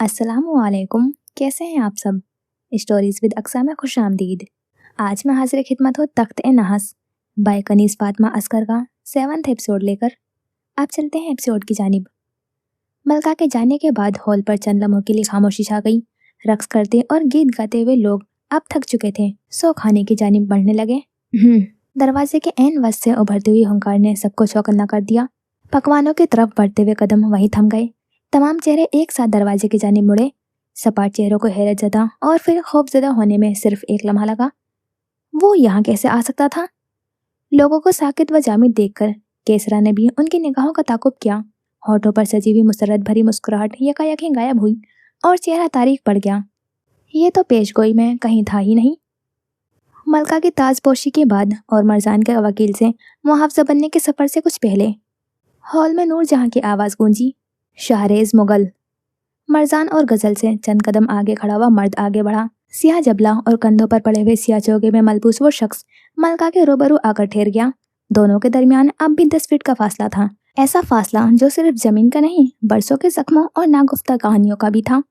अस्सलाम वालेकुम। कैसे हैं आप सब? स्टोरीज विद अक्सा में खुश आमदीद। आज मैं हाजिर खिदमत हूँ तख्त ए नहस बाय कनीज़ फातिमा असगर का 7th एपिसोड लेकर। आप चलते हैं एपिसोड की जानिब। मलका के जाने के बाद हॉल पर चंद लम्हों के लिए खामोशी छा गई। रक्स करते और गीत गाते हुए लोग अब थक चुके थे, सो खाने की जानिब बढ़ने लगे। दरवाजे के ऐन वस्त से उभरती हुई हुंकार ने सबको चौकन्ना कर दिया। पकवानों की तरफ बढ़ते हुए कदम वहीं थम गए। तमाम चेहरे एक साथ दरवाजे की जानिब मुड़े। सपाट चेहरों को हैरत ज़दा और फिर खौफज़दा होने में सिर्फ एक लम्हा लगा। वो यहाँ कैसे आ सकता था? लोगों को साकित व जामिद देखकर केसरा ने भी उनकी निगाहों का ताकुब किया। होठों पर सजी हुई मुसरत भरी मुस्कुराहट यकायक गायब हुई और चेहरा तारीख पड़ गया। ये तो पेशगोई में कहीं था ही नहीं। मलका की ताजपोशी के बाद और मरजान के वकील से मुहावजा बनने के सफ़र से कुछ पहले हॉल में नूरजहां की आवाज़ गूंजी, शाहरेज मुगल। मरजान और गजल से चंद कदम आगे खड़ा हुआ मर्द आगे बढ़ा। सियाह जबला और कंधों पर पड़े हुए सियाह चोगे में मलबूस वो शख्स मलका के रूबरू आकर ठहर गया। दोनों के दरमियान अब भी 10 फीट का फासला था। ऐसा फासला जो सिर्फ जमीन का नहीं, बरसों के जख्मों और नागुफ्ता कहानियों का भी था।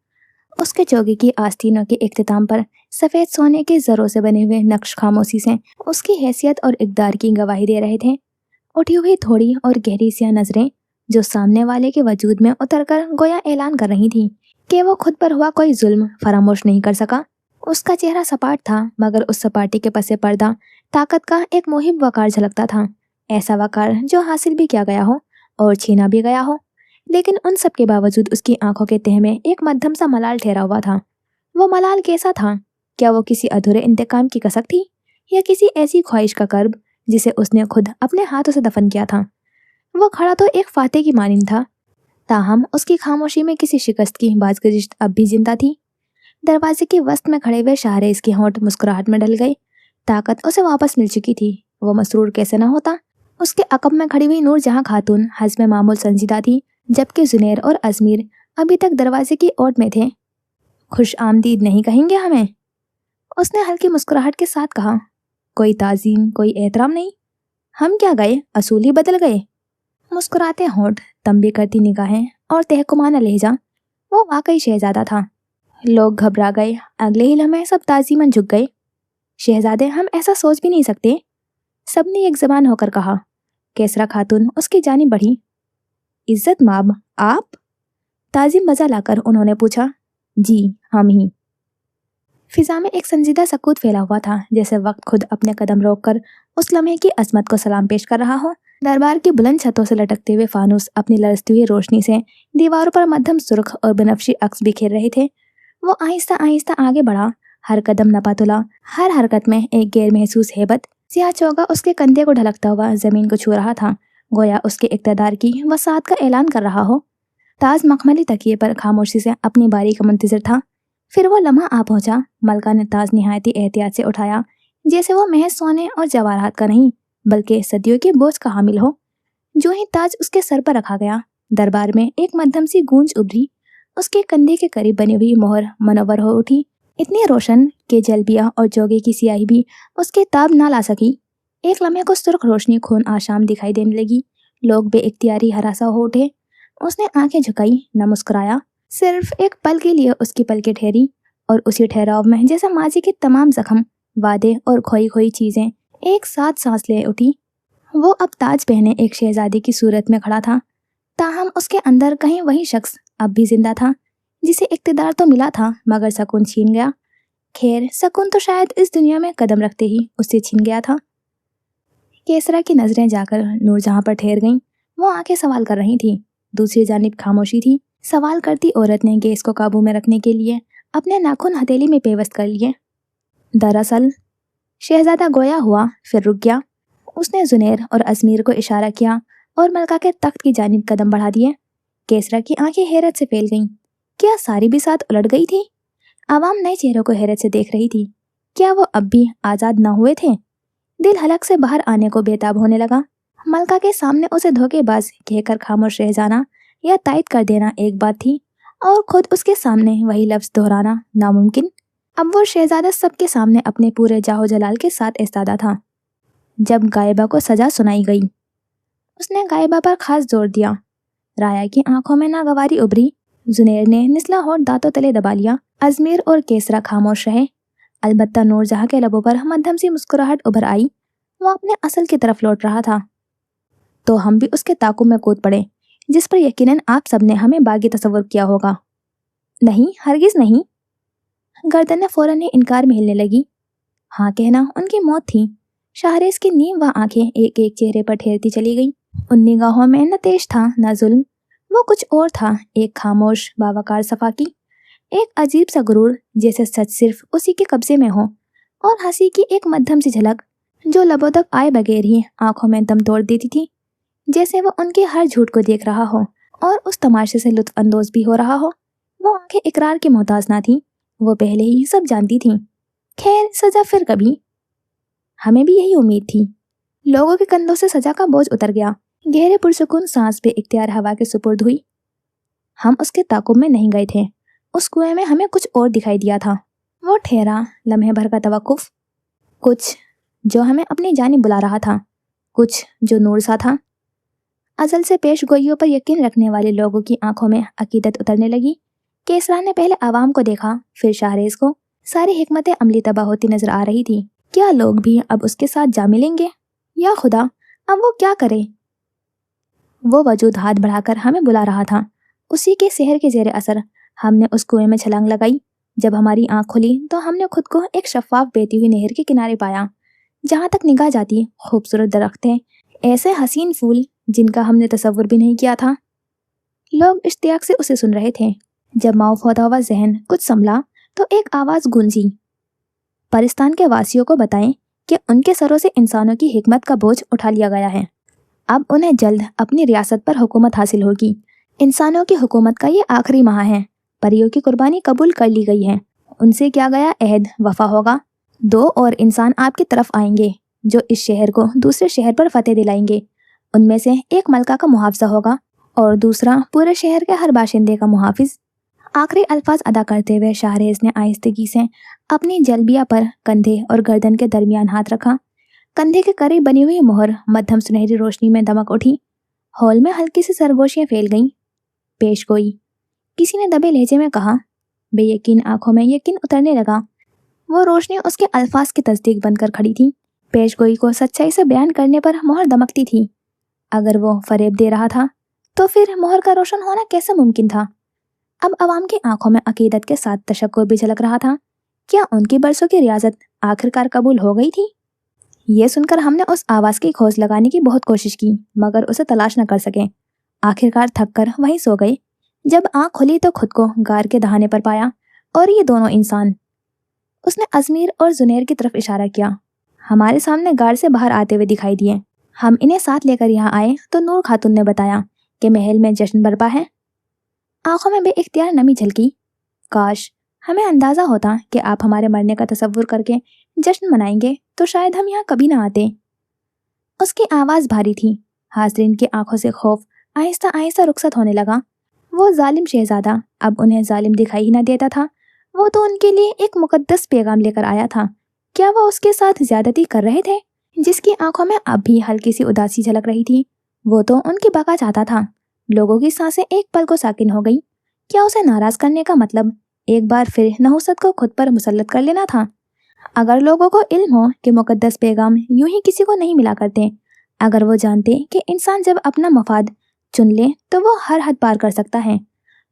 उसके चोगे की आस्तीनों के इख्तिताम पर सफ़ेद सोने के जरों से बने हुए नक्श खामोशी से उसकी हैसियत और इक़दार की गवाही दे रहे थे। उठी हुई थोड़ी और गहरी सी नजरें जो सामने वाले के वजूद में उतरकर गोया ऐलान कर रही थी कि वो खुद पर हुआ कोई जुल्म फरामोश नहीं कर सका। उसका चेहरा सपाट था, मगर उस सपाटी के पसे पर्दा ताकत का एक मुहिब वकार झलकता था। ऐसा वकार जो हासिल भी किया गया हो और छीना भी गया हो, लेकिन उन सब के बावजूद उसकी आंखों के तह में एक मध्यम सा मलाल ठहरा हुआ था। वो मलाल कैसा था? क्या वो किसी अधूरे इंतकाम की कसक थी, या किसी ऐसी ख्वाहिश का कर्ब जिसे उसने खुद अपने हाथों से दफन किया था? वो खड़ा तो एक फाते की मानिंद था, ताहम उसकी खामोशी में किसी शिकस्त की बाज़गशित अब भी जिंदा थी। दरवाजे के वस्त में खड़े हुए शाहरेज के होंठ मुस्कुराहट में ढल गए। ताकत उसे वापस मिल चुकी थी, वो मसरूर कैसे ना होता। उसके अकब में खड़ी हुई नूरजहां खातून हज़्म मामूल संजीदा थी, जबकि जुनैर और अजमीर अभी तक दरवाजे की ओट में थे। खुश आमदीद नहीं कहेंगे हमें? उसने हल्की मुस्कुराहट के साथ कहा। कोई ताज़ीम, कोई एहतराम नहीं? हम क्या गए, असूल ही बदल गए? मुस्कुराते होंठ, तंबी करती निगाहें और तहकुमाना लहजा, वो वाकई शहजादा था। लोग घबरा गए। अगले ही लम्हे सब ताजीमन झुक गए। शहजादे, हम ऐसा सोच भी नहीं सकते, सबने एक जबान होकर कहा। केसरा खातून उसकी जानिब बढ़ी। इज्जत माब, आप? ताजिम बजा लाकर उन्होंने पूछा। जी, हम ही। फिजा में एक संजीदा सकूत फैला हुआ था, जैसे वक्त खुद अपने कदम रोककर उस लम्हे की अजमत को सलाम पेश कर रहा हो। दरबार की बुलंद छतों से लटकते हुए फानूस अपनी लरसती हुई रोशनी से दीवारों पर मध्यम सुर्ख और बनफशी अक्स बिखेर रहे थे। वो आहिस्ता आहिस्ता आगे बढ़ा, हर कदम नपातुला, हर हरकत में एक गैर महसूस हैबत। सियाह चौगा उसके कंधे को ढलकता हुआ जमीन को छू रहा था, गोया उसके इक़्तिदार की वसात का ऐलान कर रहा हो। ताज मखमली तकिए पर खामोशी से अपनी बारी का मुंतज़िर था। फिर वो लम्हा आ पहुंचा। मलका ने ताज निहायती एहतियात से उठाया, जैसे वो महज सोने और जवाहरात का नहीं, बल्कि सदियों के बोझ का हामिल हो। जो ही ताज उसके सर पर रखा गया, दरबार में एक मध्यम सी गूंज उभरी। उसके कंधे के करीब बनी हुई मोहर मनोवर हो उठी, इतनी रोशन कि जलबिया और जोगे की सियाही भी उसके ताब ना ला सकी। एक लम्हे को सुर्ख रोशनी खून आशाम दिखाई देने लगी। लोग बेइख्तियारी हरासा हो उठे। उसने आंखें झुकाई, न मुस्कुराया। सिर्फ एक पल के लिए उसकी पलकें ठहरी, और उसी ठहराव में जैसे माजी के तमाम जख्म, वादे और खोई खोई चीजें एक साथ सांस ले उठी। वो अब ताज पहने एक शहजादी की सूरत में खड़ा था, ताहम उसके अंदर कहीं वही शख्स अब भी जिंदा था, जिसे इक़्तिदार तो मिला था, मगर सकून छीन गया। खैर, सकून तो शायद इस दुनिया में कदम रखते ही उससे छीन गया था। केसरा की नजरें जाकर नूरजहां पर ठहर गईं। वो आंखें सवाल कर रही थी। दूसरी जानिब खामोशी थी। सवाल करती औरत ने गैस को काबू में रखने के लिए अपने नाखून हथेली में पेवस्त कर लिए। दरअसल, शहजादा गोया हुआ, फिर रुक गया। उसने जुनैर और अजमीर को इशारा किया और मलका के तख्त की जानिब कदम बढ़ा दिए। केसरा की आंखें हैरत से फैल गईं। क्या सारी भी साथ उलट गई थी? आवाम नए चेहरों को हैरत से देख रही थी। क्या वो अब भी आज़ाद न हुए थे? दिल हलक से बाहर आने को बेताब होने लगा। मलका के सामने उसे धोखेबाज कहकर खामोश रह जाना या तायद कर देना एक बात थी, और खुद उसके सामने वही लफ्ज़ दोहराना नामुमकिन। अब वो शहजादा सबके सामने अपने पूरे जाहो जलाल के साथ इस्तादा था। जब गायबा को सजा सुनाई गई, उसने गायबा पर खास जोर दिया। राया की आंखों में नागवारी उभरी। زنیر نے نسلا ہونٹ دانتوں تلے دبا لیا۔ ازمیر اور کیسرا خاموش رہے، البتہ نور جہاں کے لبوں پر مدھم سی مسکراہٹ ابھر آئی۔ وہ اپنے اصل کی طرف لوٹ رہا تھا، تو ہم بھی اس کے تعاقب میں کود پڑے، جس پر یقیناً آپ سب نے ہمیں باغی تصور کیا ہوگا۔ نہیں، ہرگز نہیں، گردن فوراً انکار میں ہلنے لگی۔ ہاں کہنا ان کی موت تھی۔ شاہریز کی نیم و آنکھیں ایک ایک چہرے پر ٹھہرتی چلی گئی۔ ان نگاہوں میں نہ تیش تھا نہ ظلم، وہ کچھ اور تھا، ایک خاموش باوقار صفاقی، ایک عجیب سا غرور، جیسے سچ صرف اسی کے قبضے میں ہو، اور ہنسی کی ایک مدھم سی جھلک جو لبوں تک آئے بغیر ہی آنکھوں میں دم توڑ دیتی تھی، جیسے وہ ان کے ہر جھوٹ کو دیکھ رہا ہو اور اس تماشے سے لطف اندوز بھی ہو رہا ہو۔ وہ آنکھیں اقرار کی محتاج نہ تھیں، وہ پہلے ہی سب جانتی تھیں۔ خیر، سزا پھر کبھی۔ ہمیں بھی یہی امید تھی۔ لوگوں کے کندھوں سے سزا کا بوجھ اتر گیا، گہرے پرسکون سانس بے اختیار ہوا کے سپرد ہوئی۔ ہم اس کے تعاقب میں نہیں گئے تھے، اس کنویں میں ہمیں کچھ اور دکھائی دیا تھا۔ وہ ٹھہرا، لمحے بھر کا توقف، کچھ جو ہمیں اپنی جانب بلا رہا تھا، کچھ جو نور سا تھا۔ ازل سے پیش گوئیوں پر یقین رکھنے والے لوگوں کی آنکھوں میں عقیدت اترنے لگی۔ کیسرا نے پہلے عوام کو دیکھا، پھر شاہریز کو۔ ساری حکمت عملی تباہ ہوتی نظر آ رہی تھی۔ کیا لوگ بھی اب اس کے ساتھ جا ملیں گے؟ یا خدا، اب وہ کیا کرے؟ وہ وجود ہاتھ بڑھا کر ہمیں بلا رہا تھا۔ اسی کے سحر کے زیر اثر ہم نے اس کنویں میں چھلانگ لگائی۔ جب ہماری آنکھ کھلی تو ہم نے خود کو ایک شفاف بہتی ہوئی نہر کے کنارے پایا۔ جہاں تک نگاہ جاتی خوبصورت درخت تھے، ایسے حسین پھول جن کا ہم نے تصور بھی نہیں کیا تھا۔ لوگ اشتیاق سے اسے سن رہے تھے۔ جب معاف ہوتا ہوا ذہن کچھ سنبھلا تو ایک آواز گونجی، پرستان کے واسیوں کو بتائیں کہ ان کے سروں سے انسانوں کی حکمت کا بوجھ اٹھا لیا گیا ہے۔ اب انہیں جلد اپنی ریاست پر حکومت حاصل ہوگی۔ انسانوں کی حکومت کا یہ آخری ماہ ہے۔ پریوں کی قربانی قبول کر لی گئی ہے، ان سے کیا گیا عہد وفا ہوگا۔ 2 اور انسان آپ کی طرف آئیں گے جو اس شہر کو دوسرے شہر پر فتح دلائیں گے۔ ان میں سے ایک ملکہ کا محافظہ ہوگا اور دوسرا پورے شہر کے ہر باشندے کا محافظ۔ آخری الفاظ ادا کرتے ہوئے شاہریز نے آہستگی سے اپنی جلبیہ پر کندھے اور گردن کے درمیان ہاتھ رکھا۔ کندھے کے قریب بنی ہوئی مہر مدھم سنہری روشنی میں دمک اٹھی۔ ہال میں ہلکی سی سرگوشیاں پھیل گئیں۔ پیش گوئی، کسی نے دبے لہجے میں کہا۔ بے یقین آنکھوں میں یقین اترنے لگا۔ وہ روشنی اس کے الفاظ کی تصدیق بن کر کھڑی تھی۔ پیش گوئی کو سچائی سے بیان کرنے پر مہر دمکتی تھی۔ اگر وہ فریب دے رہا تھا تو پھر مہر کا روشن ہونا کیسے ممکن تھا؟ اب عوام کی آنکھوں میں عقیدت کے ساتھ تشکر بھی جھلک رہا تھا۔ کیا ان کی برسوں کی ریاضت آخرکار قبول ہو گئی تھی؟ یہ سن کر ہم نے اس آواز کی کھوج لگانے کی بہت کوشش کی، مگر اسے تلاش نہ کر سکے۔ آخرکار تھک کر وہیں سو گئے۔ جب آنکھ کھلی تو خود کو غار کے دہانے پر پایا، اور یہ دونوں انسان۔ اس نے ازمیر اور زنیر کی طرف اشارہ کیا۔ ہمارے سامنے غار سے باہر آتے ہوئے دکھائی دیے۔ ہم انہیں ساتھ لے کر یہاں آئے تو نور خاتون نے بتایا کہ محل میں جشن برپا ہے۔ آنکھوں میں بے اختیار نمی جھلکی۔ کاش ہمیں اندازہ ہوتا کہ آپ ہمارے مرنے کا تصور کر کے جشن منائیں گے تو شاید ہم یہاں کبھی نہ آتے۔ اس کی آواز بھاری تھی۔ حاضرین کی آنکھوں سے خوف آہستہ آہستہ رخصت ہونے لگا۔ وہ ظالم شہزادہ اب انہیں ظالم دکھائی ہی نہ دیتا تھا۔ وہ تو ان کے لیے ایک مقدس پیغام لے کر آیا تھا۔ کیا وہ اس کے ساتھ زیادتی کر رہے تھے؟ جس کی آنکھوں میں اب بھی ہلکی سی اداسی جھلک رہی تھی، وہ تو ان کی بقا چاہتا تھا۔ لوگوں کی سانسیں ایک پل کو ساکن ہو گئی۔ کیا اسے ناراض کرنے کا مطلب ایک بار پھر نحوست کو خود پر مسلط کر لینا تھا؟ اگر لوگوں کو علم ہو کہ مقدس پیغام یوں ہی کسی کو نہیں ملا کرتے، اگر وہ جانتے کہ انسان جب اپنا مفاد چن لے تو وہ ہر حد پار کر سکتا ہے،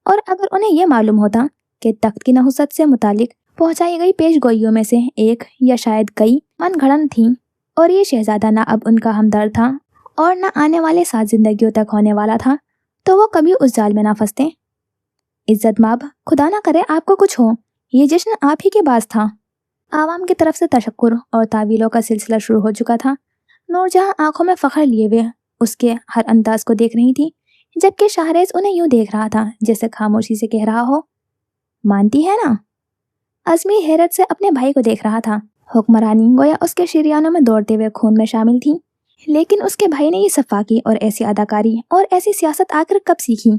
اور اگر انہیں یہ معلوم ہوتا کہ تخت کی نحوست سے متعلق پہنچائی گئی پیش گوئیوں میں سے ایک یا شاید کئی من گھڑن تھیں، اور یہ شہزادہ نہ اب ان کا ہمدرد تھا اور نہ آنے والے 7 زندگیوں تک ہونے والا تھا، تو وہ کبھی اس جال میں نہ پھنستے۔ عزت ماب، خدا نہ کرے آپ کو کچھ ہو، یہ جشن آپ ہی کے باعث تھا۔ عوام کی طرف سے تشکر اور تعویلوں کا سلسلہ شروع ہو چکا تھا۔ نور جہاں آنکھوں میں فخر لیے ہوئے اس کے ہر انداز کو دیکھ رہی تھی، جبکہ شاہریز انہیں یوں دیکھ رہا تھا جیسے خاموشی سے کہہ رہا ہو، مانتی ہے نا؟ ازمی حیرت سے اپنے بھائی کو دیکھ رہا تھا۔ حکمرانی گویا اس کے شریانوں میں دوڑتے ہوئے خون میں شامل تھی، لیکن اس کے بھائی نے یہ صفاقی اور ایسی اداکاری اور ایسی سیاست آخر کب سیکھی؟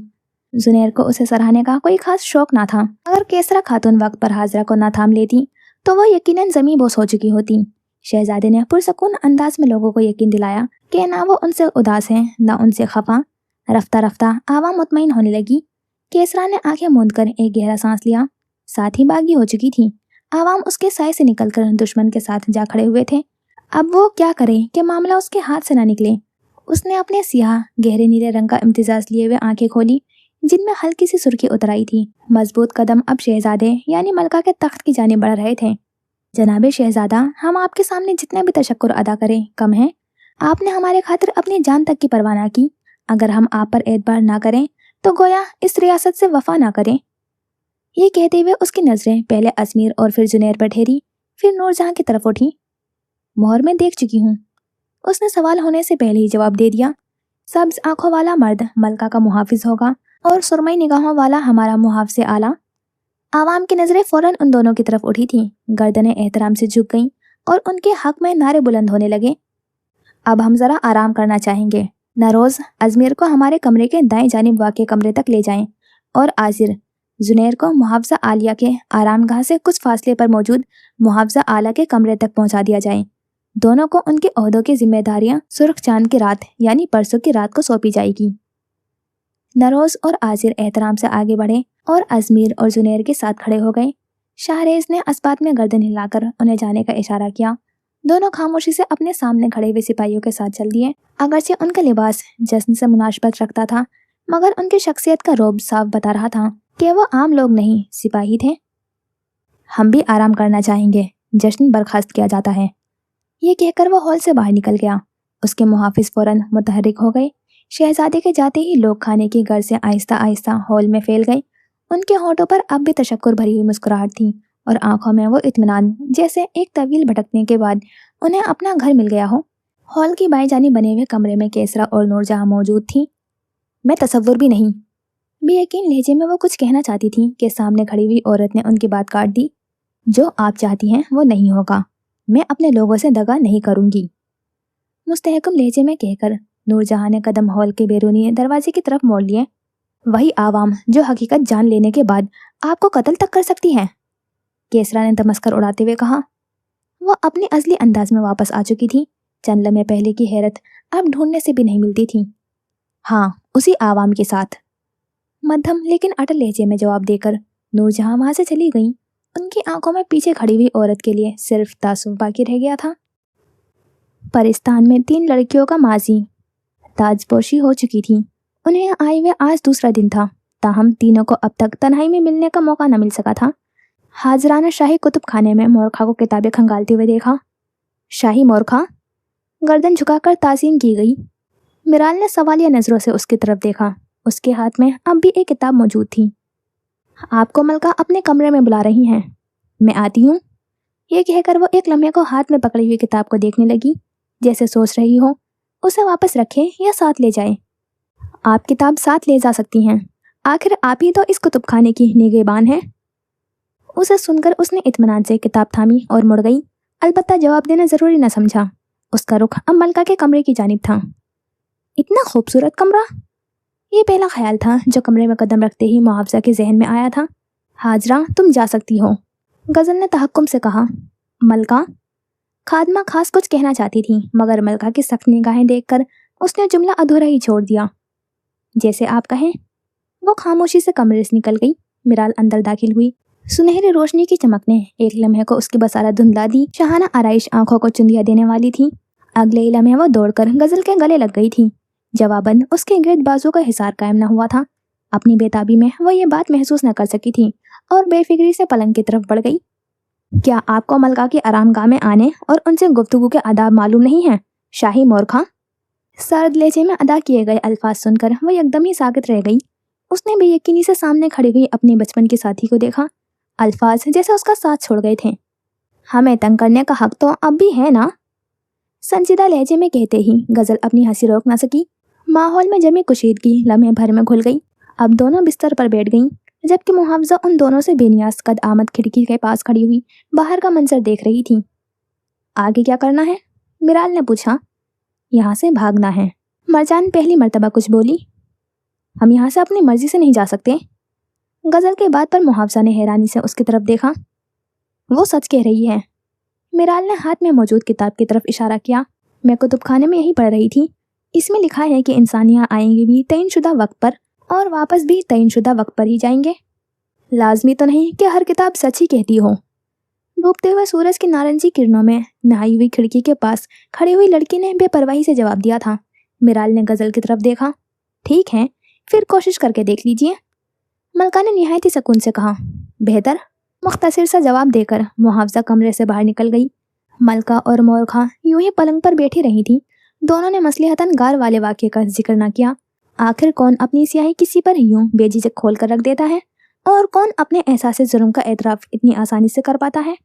زنیر کو اسے سراہنے کا کوئی خاص شوق نہ تھا۔ اگر کیسرا خاتون وقت پر حاضرہ کو نہ تھام لیتی تو وہ یقیناً زمیں بوس ہو چکی ہوتی۔ شہزادے نے پرسکون انداز میں لوگوں کو یقین دلایا کہ نہ وہ ان سے اداس ہیں نہ ان سے خفا۔ رفتہ رفتہ عوام مطمئن ہونے لگی۔ केसरा ने आंखें मूंद कर एक गहरा सांस लिया। साथ ही बागी हो चुकी थी। आवाम उसके साए से निकलकर दुश्मन के साथ जा खड़े हुए थे। अब वो क्या करे कि मामला उसके हाथ से ना निकले। उसने अपने सियाह गहरे नीले रंग का इम्तिजाज लिए हुए आंखें खोली, जिनमें हल्की सी सुर्खी उतर आई थी। मजबूत कदम अब शहजादे यानी मलका के तख्त की जानिब बढ़ रहे थे। जनाबे शहजादा, हम आपके सामने जितने भी तशक्कुर अदा करें कम है। आपने हमारे खातिर अपनी जान तक की परवाह ना की। अगर हम आप पर एतबार ना करें तो गोया इस रियासत से वफा ना करें। ये कहते हुए उसकी नजरें पहले अजमेर और फिर जुनैर पर ठहरी, फिर नूरजहां की तरफ उठी। मोहर में देख चुकी हूँ, उसने सवाल होने से पहले ही जवाब दे दिया। सब्ज आंखों वाला मर्द मलका का मुहाफिज होगा और सुरमई निगाहों वाला हमारा मुहाफिज आला। आवाम की नजरें फौरन उन दोनों की तरफ उठी थीं। गर्दनें एहतराम से झुक गईं और उनके हक में नारे बुलंद होने लगे। अब हम जरा आराम करना चाहेंगे। नरोज, अजमेर को हमारे कमरे के दाएं जानिब वाक़े कमरे तक ले जाएं और आजिर जुनैर को मुहावजा आलिया के आरामगाह से कुछ फासले पर मौजूद मुहावजा आला के कमरे तक पहुंचा दिया जाए। दोनों को उनके ओहदों की जिम्मेदारियां सुर्ख चांद की रात यानी परसों की रात को सौंपी जाएगी। नरोज और आजिर एहतराम से आगे बढ़े और अजमेर और जुनैर के साथ खड़े हो गए। शाहरेज ने अस्बात में गर्दन हिलाकर उन्हें जाने का इशारा किया। दोनों खामोशी से अपने सामने खड़े हुए सिपाहियों के साथ चल दिए। अगरचे उनका लिबास जश्न से मुनासबत रखता था, मगर उनकी शख्सियत का रोब साफ बता रहा था कि वो आम लोग नहीं, सिपाही थे। हम भी आराम करना चाहेंगे, जश्न बर्खास्त किया जाता है। ये कहकर वो हॉल से बाहर निकल गया। उसके मुहाफिज फौरन मुतहर्रिक हो गए। शहजादे के जाते ही लोग खाने की घर से आहिस्ता आहिस्ता हॉल में फैल गए। उनके होठों पर अब भी तशक्कुर भरी हुई मुस्कुराहट थी और आंखों में वो इत्मीनान, जैसे एक तवील भटकने के बाद उन्हें अपना घर मिल गया हो। हॉल की बाएं जानी बने हुए कमरे में केसरा और नूरजहां मौजूद थी। मैं तसव्वुर भी नहीं, बेयकीन लहजे में वो कुछ कहना चाहती थी कि सामने खड़ी हुई औरत ने उनकी बात काट दी। जो आप चाहती हैं वो नहीं होगा। मैं अपने लोगों से दगा नहीं करूंगी, मुस्तहकम लहजे में कहकर नूरजहां ने कदम हॉल के बैरूनी दरवाजे की तरफ मोड़ लिए। वही आवाम जो हकीकत जान लेने के बाद आपको कत्ल तक कर सकती है, केसरा ने तमस्कर उड़ाते हुए कहा। वो अपने असली अंदाज में वापस आ चुकी थी। चंद लम्हे पहले की हैरत अब ढूंढने से भी नहीं मिलती थी। हाँ, उसी आवाम के साथ, मध्यम लेकिन अटल लहजे में जवाब देकर नूरजहां वहां से चली गई। उनकी आंखों में पीछे खड़ी हुई औरत के लिए सिर्फ तासुब बाकी रह गया था। परिस्तान में 3 लड़कियों का माजी ताजपोशी हो चुकी थी। उन्हें आए हुए आज दूसरा दिन था, ताहम तीनों को अब तक तन्हाई में मिलने का मौका न मिल सका था। हाजराना शाही कुतुब खाने में मोरखा को किताबें खंगालते हुए देखा। शाही मोरखा, गर्दन झुकाकर ताज़ीम की गई। मिराल ने सवालिया नजरों से उसकी तरफ देखा। उसके हाथ में अब भी एक किताब मौजूद थी। आपको मलका अपने कमरे में बुला रही हैं, मैं आती हूँ। ये कहकर वो एक लम्हे को हाथ में पकड़ी हुई किताब को देखने लगी, जैसे सोच रही हो उसे वापस रखें या साथ ले जाए। आप किताब साथ ले जा सकती हैं, आखिर आप ही तो इस कुतुब खाने की निगहबान हैं। उसे सुनकर उसने इत्मीनान से किताब थामी और मुड़ गई। अलबत्ता जवाब देना जरूरी न समझा। उसका रुख अब मलका के कमरे की जानिब था। इतना खूबसूरत कमरा, ये पहला ख्याल था जो कमरे में कदम रखते ही मुआवजा के जहन में आया था। हाजरा, तुम जा सकती हो, गजल ने तहक्कुम से कहा। मलका, खादमा खास कुछ कहना चाहती थी, मगर मलका की सख्त निगाहें देखकर उसने जुमला अधूरा ही छोड़ दिया। जैसे आप कहें। वो खामोशी से कमरे से निकल गई। मिराल अंदर दाखिल हुई। सुनहरी रोशनी की चमक ने एक लम्हे को उसकी बसारत धुंधला दी। शाहाना आराइश आंखों को चुंदिया देने वाली थी। अगले ही लम्हे वो दौड़कर गजल के गले लग गई थी। जवाबन उसके गिर्द बाजू का हिसार कायम न हुआ था। अपनी बेताबी में वो ये बात महसूस न कर सकी थी और बेफिक्री से पलंग की तरफ बढ़ गई। क्या आपको मलका की आरामगाह में आने और उनसे गुफ्तगू के आदाब मालूम नहीं है, शाही मोरखा? सर्द लहजे में अदा किए गए अल्फाज सुनकर वो एकदम ही साकित रह गई। उसने बेयकीनी से सामने खड़ी हुई अपनी बचपन की साथी को देखा। अल्फाज जैसे उसका साथ छोड़ गए थे। हमें तंग करने का हक तो अब भी है ना? संजीदा लहजे में कहते ही गजल अपनी हंसी रोक न सकी। माहौल में जमी कुशीदगी लम्हे भर में घुल गई। अब दोनों बिस्तर पर बैठ गईं, जबकि मुहावजा उन दोनों से बेनियाज कद आमद खिड़की के पास खड़ी हुई बाहर का मंजर देख रही थी। आगे क्या करना है? मिराल ने पूछा। यहाँ से भागना है, मरजान पहली मर्तबा कुछ बोली। हम यहाँ से अपनी मर्जी से नहीं जा सकते। गजल के बात पर मुहावजा ने हैरानी से उसकी तरफ देखा। वो सच कह रही है। मिराल ने हाथ में मौजूद किताब की तरफ इशारा किया। मैं कुतुब खाने में यही पढ़ रही थी। इसमें लिखा है कि इंसान यहाँ आएंगे भी तयनशुदा वक्त पर और वापस भी तयनशुदा वक्त पर ही जाएंगे। लाजमी तो नहीं कि हर किताब सच ही कहती हो। डूबते हुए सूरज की नारंगी किरणों में नहाई हुई खिड़की के पास खड़ी हुई लड़की ने बेपरवाही से जवाब दिया था। मिराल ने गजल की तरफ देखा। ठीक है, फिर कोशिश करके देख लीजिए, मलका ने निहायती सुकून से कहा। बेहतर, मुख्तसर सा जवाब देकर मुहावजा कमरे से बाहर निकल गई। मलका और मोरखा यूं ही पलंग पर बैठी रही थी। दोनों ने मसलिहतन गार वाले वाक़े का जिक्र न किया। आखिर कौन अपनी स्याही किसी पर यूं बेझिझक खोल कर रख देता है, और कौन अपने एहसास जुर्म का एतराफ़ इतनी आसानी से कर पाता है।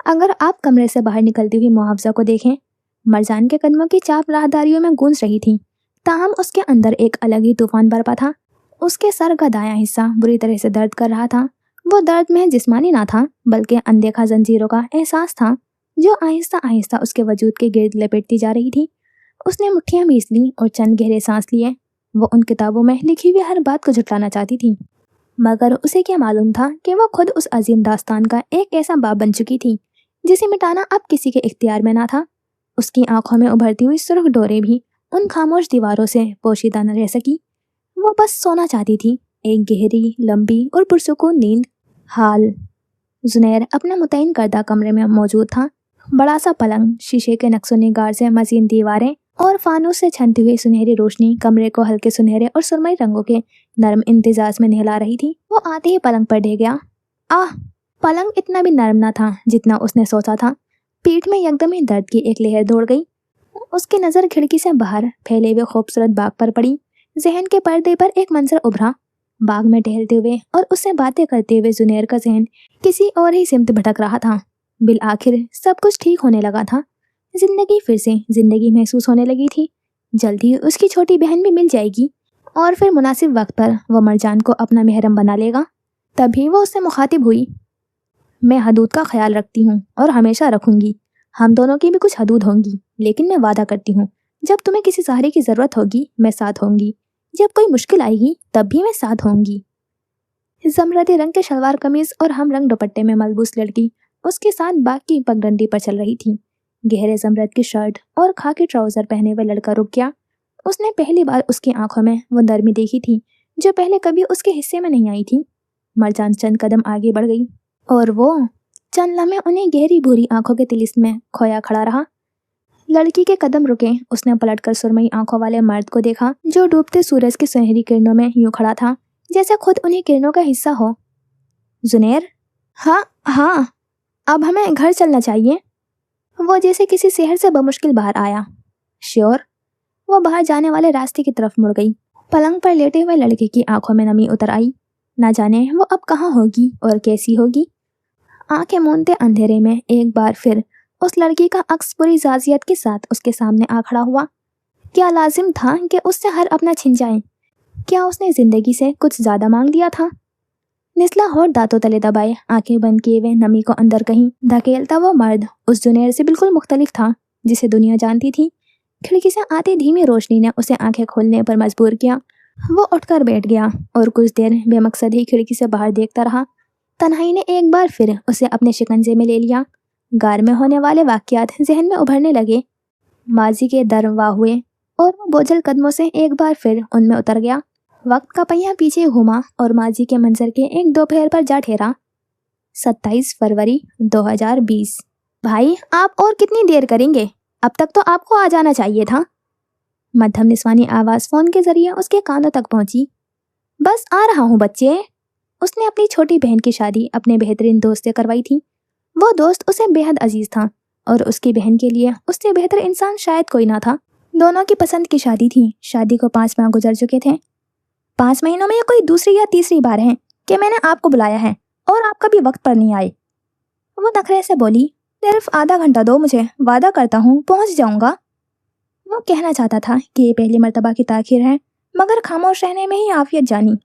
अगर आप कमरे से बाहर निकलती हुई मुहावजा को देखें, मरजान के कदमों की चाप राहदारियों में गूंज रही थी, ताहम उसके अंदर एक अलग ही तूफान बरपा था। उसके सर का दायां हिस्सा बुरी तरह से दर्द कर रहा था। वो दर्द में जिस्मानी ना था, बल्कि अनदेखा जंजीरों का एहसास था जो आहिस्ता आहिस्ता उसके वजूद के गिर्द लपेटती जा रही थी। उसने मुट्ठियां बीस ली और चंद गहरे सांस लिए। वो उन किताबों में लिखी हुई हर बात को झुटलाना चाहती थी, मगर उसे क्या मालूम था कि वो खुद उस अजीम दास्तान का एक ऐसा बाब बन चुकी थी जिसे मिटाना अब किसी के इख्तियार में ना था। उसकी आंखों में उभरती हुई सुर्ख डोरें भी उन खामोश दीवारों से पोशीदा न रह सकी। वो बस सोना चाहती थी, एक गहरी, लंबी और पुरसुकून नींद। हाल जुनैर अपना मुतय्यन करदा कमरे में मौजूद था। बड़ा सा पलंग, शीशे के नक्शो निगार से मजीन दीवारें और फानूस से छनती हुई सुनहरी रोशनी कमरे को हल्के सुनहरे और सुरमई रंगों के नरम इंतजाज में नहला रही थी। वो आते ही पलंग पर ढह गया। आह! पलंग इतना भी नरम ना था जितना उसने सोचा था। पीठ में यकदम ही दर्द की एक लहर दौड़ गई। उसकी नज़र खिड़की से बाहर फैले हुए खूबसूरत बाग पर पड़ी। जहन के पर्दे पर एक मंजर उभरा। बाग में टहलते हुए और उससे बातें करते हुए जुनैर का जहन किसी और ही सिमत भटक रहा था। बिल आखिर सब कुछ ठीक होने लगा था। जिंदगी फिर से जिंदगी महसूस होने लगी थी। जल्दी उसकी छोटी बहन भी मिल जाएगी और फिर मुनासिब वक्त पर वो मरजान को अपना महरम बना लेगा। तभी वो उससे मुखातिब हुई। मैं हदूद का ख्याल रखती हूँ और हमेशा रखूंगी। हम दोनों की भी कुछ हदूद होंगी, लेकिन मैं वादा करती हूँ, जब तुम्हें किसी सहारे की ज़रूरत होगी मैं साथ होंगी। जब कोई मुश्किल आएगी तब भी मैं साथ होंगी। जमरदी रंग के शलवार कमीज और हम रंग दुपट्टे में मलबूस लड़की उसके साथ बाग की पगडंडी पर चल रही थी। गहरे जमरद की शर्ट और खाकी ट्राउजर पहने हुए लड़का रुक गया। उसने पहली बार उसकी आंखों में वो नरमी देखी थी जो पहले कभी उसके हिस्से में नहीं आई थी। मरजान चंद कदम आगे बढ़ गई और वो चंद लम्हे उन्हें गहरी भूरी आंखों के तिलिस्म में खोया खड़ा रहा। लड़की के कदम रुके। उसने पलटकर सुरमई आंखों वाले मर्द को देखा जो डूबते सूरज की सुनहरी किरणों में यूं खड़ा था जैसे खुद उन्हीं किरणों का हिस्सा हो। जुनैर? हाँ हाँ, अब हमें घर चलना चाहिए। वो जैसे किसी शहर से बमुश्किल बाहर आया। श्योर। वो बाहर जाने वाले रास्ते की तरफ मुड़ गई। पलंग पर लेटे हुए लड़के की आंखों में नमी उतर आई। ना जाने वो अब कहाँ होगी और कैसी होगी। आंखें मूंदते अंधेरे में एक बार फिर उस लड़की का अक्स पूरी जाजियत के साथ उसके सामने आ खड़ा हुआ। क्या लाजिम था कि उससे हर अपना छिन जाए? क्या उसने जिंदगी से कुछ ज्यादा मांग लिया था? निचला होठ दांतों तले दबाए आंखें बंद किए हुए नमी को अंदर कहीं धकेलता वो मर्द उस जुनैर से बिल्कुल मुख्तलिफ था जिसे दुनिया जानती थी। खिड़की से आती धीमी रोशनी ने उसे आंखें खोलने पर मजबूर किया। वो उठकर बैठ गया और कुछ देर बेमकसद ही खिड़की से बाहर देखता रहा। तन्हाई ने एक बार फिर उसे अपने शिकंजे में ले लिया। गार में होने वाले वाक़यात जहन में उभरने लगे। माजी के दर वाह हुए और वो बोझल कदमों से एक बार फिर उनमें उतर गया। वक्त का पहिया पीछे घूमा और माजी के मंजर के एक दोपहर पर जा ठहरा। 27 फरवरी 2020। भाई, आप और कितनी देर करेंगे? अब तक तो आपको आ जाना चाहिए था। मध्यम निस्वानी आवाज़ फ़ोन के जरिए उसके कानों तक पहुंची। बस आ रहा हूँ बच्चे। उसने अपनी छोटी बहन की शादी अपने बेहतरीन दोस्त से करवाई थी। वो दोस्त उसे बेहद अजीज था और उसकी बहन के लिए उससे बेहतर इंसान शायद कोई ना था। दोनों की पसंद की शादी थी। शादी को 5 माह गुजर चुके थे। 5 महीनों में ये कोई दूसरी या तीसरी बार है कि मैंने आपको बुलाया है और आप कभी वक्त पर नहीं आए। वो नखरे से बोली, सिर्फ आधा घंटा दो मुझे, वादा करता हूँ पहुँच जाऊँगा। वो कहना चाहता था कि ये पहली मर्तबा की ताखीर है, मगर खामोश रहने में ही आफियत जानी।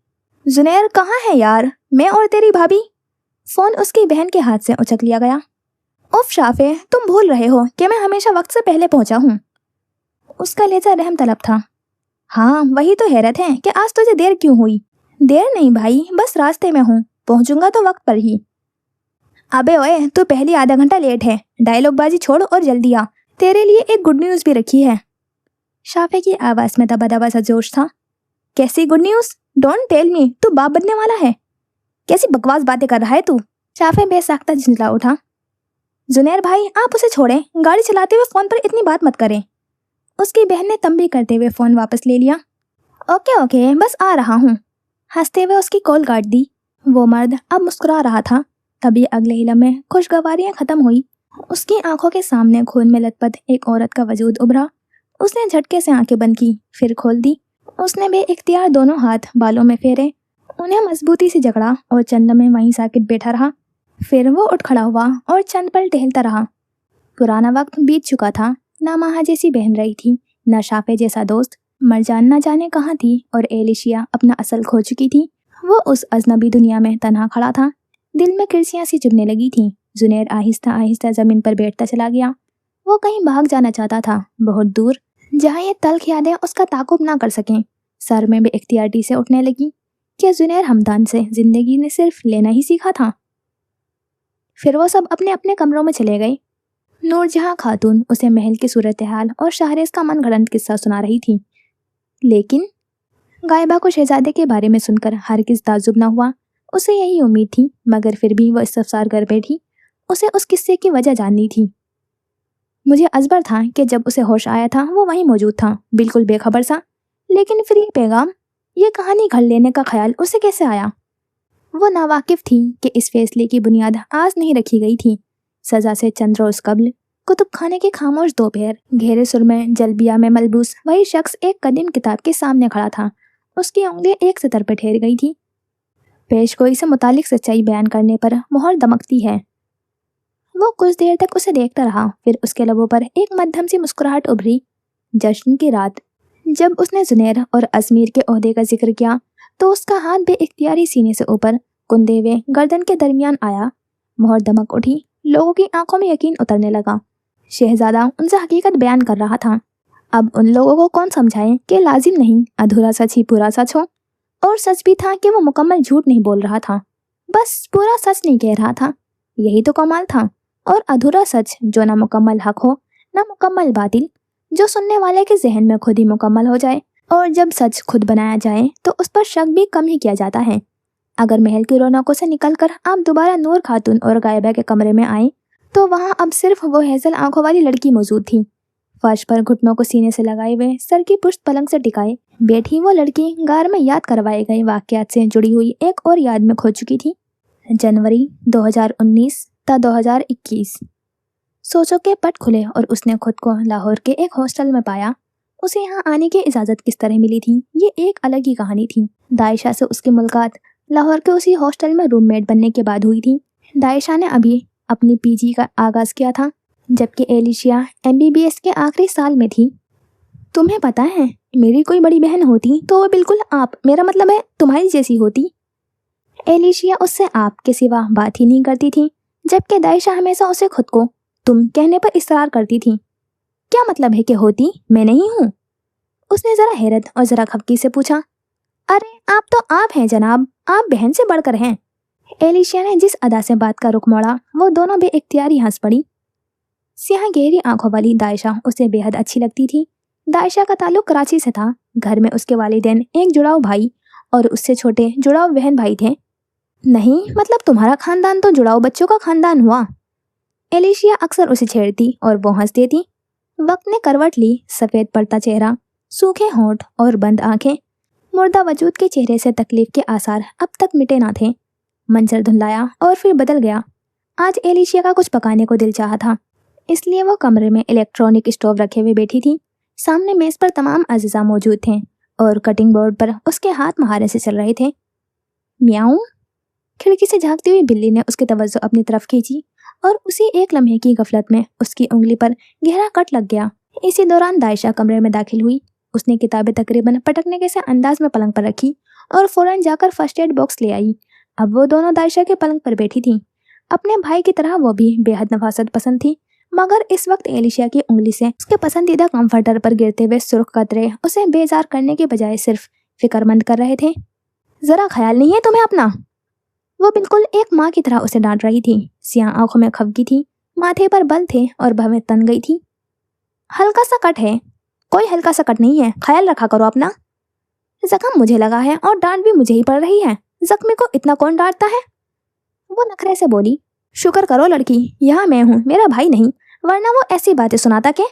जुनैर कहाँ है यार? मैं और तेरी भाभी। फ़ोन उसकी बहन के हाथ से उचक लिया गया। उफ शाफे, तुम भूल रहे हो कि मैं हमेशा वक्त से पहले पहुंचा हूँ। उसका लहजा रहम तलब था। हाँ, वही तो हैरत है कि आज तुझे देर क्यों हुई। देर नहीं भाई, बस रास्ते में हूँ, पहुंचूंगा तो वक्त पर ही। अबे ओए, तू पहली आधा घंटा लेट है। डायलॉग बाजी छोड़ और जल्दी आ, तेरे लिए एक गुड न्यूज़ भी रखी है। शाफे की आवाज़ में दबा दबा सा जोश था। कैसी good news? Don't tell me, तू बाप बनने वाला है? कैसी बकवास बातें कर रहा है तू? शाफे बेसाख्ता झिंझला उठा। जुनैर भाई, आप उसे छोड़ें, गाड़ी चलाते हुए फोन पर इतनी बात मत करें। उसकी बहन ने तंबी करते हुए फोन वापस ले लिया। ओके ओके, बस आ रहा हूँ। हंसते हुए उसकी कॉल काट दी। वो मर्द अब मुस्कुरा रहा था। तभी अगले ही लम्हे खुशगवारियां खत्म हुई। उसकी आंखों के सामने खून में लथपथ एक औरत का वजूद उभरा। उसने झटके से आंखें बंद की, फिर खोल दी। उसने बेइख्तियार दोनों हाथ बालों में फेरे, उन्हें मजबूती से जकड़ा और चंद में वहीं साकित बैठा रहा। फिर वो उठ खड़ा हुआ और चंद पल टहलता रहा। पुराना वक्त बीत चुका था। ना माहा जैसी बहन रही थी, न शाफे जैसा दोस्त। मरजान न जाने कहाँ थी और एलिशिया अपना असल खो चुकी थी। वो उस अजनबी दुनिया में तन्हा खड़ा था। दिल में किरसियां सी चुभने लगी थी। जुनैर आहिस्ता आहिस्ता जमीन पर बैठता चला गया। वो कहीं भाग जाना चाहता था, बहुत दूर, जहाँ ये तल्ख यादें उसका ताकुब ना कर सकें। सर में बेइख्तियारी से उठने लगी। क्या जुनैर हमदान से जिंदगी ने सिर्फ लेना ही सीखा था? फिर वो सब अपने अपने कमरों में चले गए। नूरजहां खातून उसे महल की सूरत हाल और शाहरेज का मनगढ़ंत किस्सा सुना रही थी। लेकिन गायबा को शहजादे के बारे में सुनकर हरगिज़ ताज्जुब न हुआ। उसे यही उम्मीद थी, मगर फिर भी वो इस्तफसार कर बैठी। उसे उस किस्से की वजह जाननी थी। मुझे अजबर था कि जब उसे होश आया था वो वहीं मौजूद था, बिल्कुल बेखबर सा। लेकिन फिर ये पैगाम, ये कहानी घर लेने का ख्याल उसे कैसे आया? वो नावाकिफ थी कि इस फैसले की बुनियाद आज नहीं रखी गई थी। सजा से चंद रोज कबल कुतुब खाने के खामोश दोपहर, घेरे सुर में जलबिया में मलबूस वही शख्स एक कदीम किताब के सामने खड़ा था। उसकी उंगलियां एक सतर पर ठहर गई थी। पेशगोई से मुतालिक सच्चाई बयान करने पर मोहर दमकती है। वो कुछ देर तक उसे देखता रहा, फिर उसके लबों पर एक मध्यम सी मुस्कुराहट उभरी। जश्न की रात, जब उसने जुनैर और अजमीर के ओहदे का जिक्र किया तो उसका हाथ बेइख्तियारी सीने से ऊपर कुंदे हुए गर्दन के दरमियान आया। मोहर दमक उठी। लोगों की आंखों में यकीन उतरने लगा। शहजादा उनसे हकीकत बयान कर रहा था। अब उन लोगों को कौन समझाए कि लाजिम नहीं अधूरा सच ही पूरा सच हो। और सच भी था कि वो मुकम्मल झूठ नहीं बोल रहा था, बस पूरा सच नहीं कह रहा था। यही तो कमाल था। और अधूरा सच जो ना मुकम्मल हक हो ना मुकम्मल बातिल, जो सुनने वाले के जहन में खुद ही मुकम्मल हो जाए। और जब सच खुद बनाया जाए तो उस पर शक भी कम ही किया जाता है। अगर महल की रौनकों से निकलकर आप दोबारा नूर खातून और गायबा के कमरे में आए तो वहाँ अब सिर्फ वो हेजल आंखों वाली लड़की मौजूद थी। फर्श पर घुटनों को सीने से लगाए हुए, सर की पुश्त पलंग से टिकाए बैठी वो लड़की गार में याद करवाए गए वाकयात से जुड़ी हुई एक और याद में खो चुकी थी। जनवरी 2019 ता 2021। सोचों के पट खुले और उसने खुद को लाहौर के एक हॉस्टल में पाया। उसे यहाँ आने की इजाज़त किस तरह मिली थी, ये एक अलग ही कहानी थी। दायशा से उसकी मुलाकात लाहौर के उसी हॉस्टल में रूममेट बनने के बाद हुई थी। दायशा ने अभी अपनी पीजी का आगाज़ किया था, जबकि एलिशिया MBBS के आखिरी साल में थी। तुम्हें पता है, मेरी कोई बड़ी बहन होती तो वो बिल्कुल आप, मेरा मतलब है तुम्हारी जैसी होती। एलिशिया उससे आप के सिवा बात ही नहीं करती थी, जबकि दायशा हमेशा उसे खुद को तुम कहने पर इसरार करती थी। क्या मतलब है कि होती? मैं नहीं हूँ। उसने जरा हैरत और जरा खफकी से पूछा। अरे आप तो आप हैं जनाब, आप बहन से बढ़कर हैं। एलिशिया ने जिस अदा से बात का रुख मोड़ा, वो दोनों बेइख्तियारी हंस पड़ी। स्याह गहरी आंखों वाली दायशा उसे बेहद अच्छी लगती थी। दायशा का ताल्लुक कराची से था। घर में उसके वालिदैन एक जुड़ाव भाई और उससे छोटे जुड़ाव बहन भाई थे। नहीं मतलब तुम्हारा खानदान तो जुड़ाव बच्चों का खानदान हुआ। एलिशिया अक्सर उसे छेड़ती और वो हंस देती। वक्त ने करवट ली। सफ़ेद पड़ता चेहरा, सूखे होंठ और बंद आंखें। मुर्दा वजूद के चेहरे से तकलीफ के आसार अब तक मिटे ना थे। मंजर धुंधलाया और फिर बदल गया। आज एलिशिया का कुछ पकाने को दिल चाहा था, इसलिए वो कमरे में इलेक्ट्रॉनिक स्टोव रखे हुए बैठी थी। सामने मेज़ पर तमाम अज़ीज़ा मौजूद थे और कटिंग बोर्ड पर उसके हाथ महारे से चल रहे थे। म्याऊं। खिड़की से झांकती हुई बिल्ली ने उसकी तवज्जो अपनी तरफ खींची और उसी एक लम्हे की गफलत में उसकी उंगली पर गहरा कट लग गया। इसी दौरान दायशा कमरे में दाखिल हुई। उसने किताबें तकरीबन पटकने के से अंदाज में पलंग पर रखी और फौरन जाकर फर्स्ट एड बॉक्स ले आई। अब वो दोनों दायशा के पलंग पर बैठी थी। अपने भाई की तरह वो भी बेहद नफासत पसंद थी, मगर इस वक्त एलिशिया की उंगली से उसके पसंदीदा कंफर्टर पर गिरते हुए सुर्ख कतरे उसे बेजार करने के बजाय सिर्फ फिक्रमंद कर रहे थे। जरा ख्याल नहीं है तुम्हें अपना? वो बिल्कुल एक माँ की तरह उसे डांट रही थी। सियाह आंखों में खफगी थी, माथे पर बल थे और भवें तन गई थी। हल्का सा कट है। कोई हल्का सा कट नहीं है, ख्याल रखा करो अपना। जख्म मुझे लगा है और डांट भी मुझे ही पड़ रही है, जख्मी को इतना कौन डांटता है? वो नखरे से बोली। शुक्र करो लड़की, यहाँ मैं हूँ, मेरा भाई नहीं, वरना वो ऐसी बातें सुनाता के।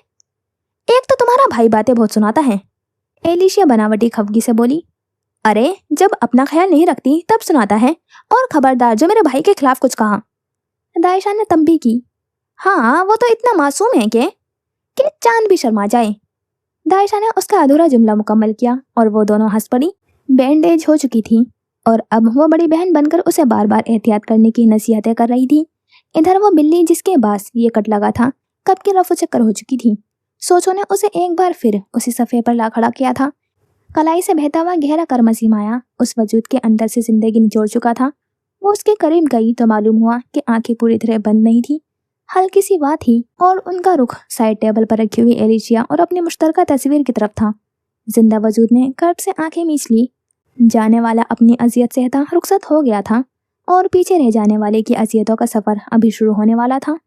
एक तो तुम्हारा भाई बातें बहुत सुनाता है, एलिशिया बनावटी खफगी से बोली। अरे जब अपना ख्याल नहीं रखती तब सुनाता है, और खबरदार जो मेरे भाई के खिलाफ कुछ कहा। दाइशा ने तंबी की। हाँ वो तो इतना मासूम है कि चांद भी शर्मा जाए। दाइशा ने उसका अधूरा जुमला मुकम्मल किया और वो दोनों हंस पड़ी। बैंडेज हो चुकी थी और अब वो बड़ी बहन बनकर उसे बार बार एहतियात करने की नसीहतें कर रही थी। इधर वो बिल्ली जिसके पास ये कट लगा था कब की रफू चक्कर हो चुकी थी। सोचो ने उसे एक बार फिर उसी सफ़े पर ला खड़ा किया था। कलाई से बहता हुआ गहरा करमसी माया उस वजूद के अंदर से जिंदगी निचोड़ चुका था। वो उसके करीब गई तो मालूम हुआ कि आंखें पूरी तरह बंद नहीं थी, हल्की सी बात थी, और उनका रुख साइड टेबल पर रखी हुई एलिशिया और अपनी मुश्तरका तस्वीर की तरफ था। जिंदा वजूद ने कर्ब से आंखें मीच ली। जाने वाला अपनी अजियत सहता रुखसत हो गया था और पीछे रह जाने वाले की अजियतों का सफर अभी शुरू होने वाला था।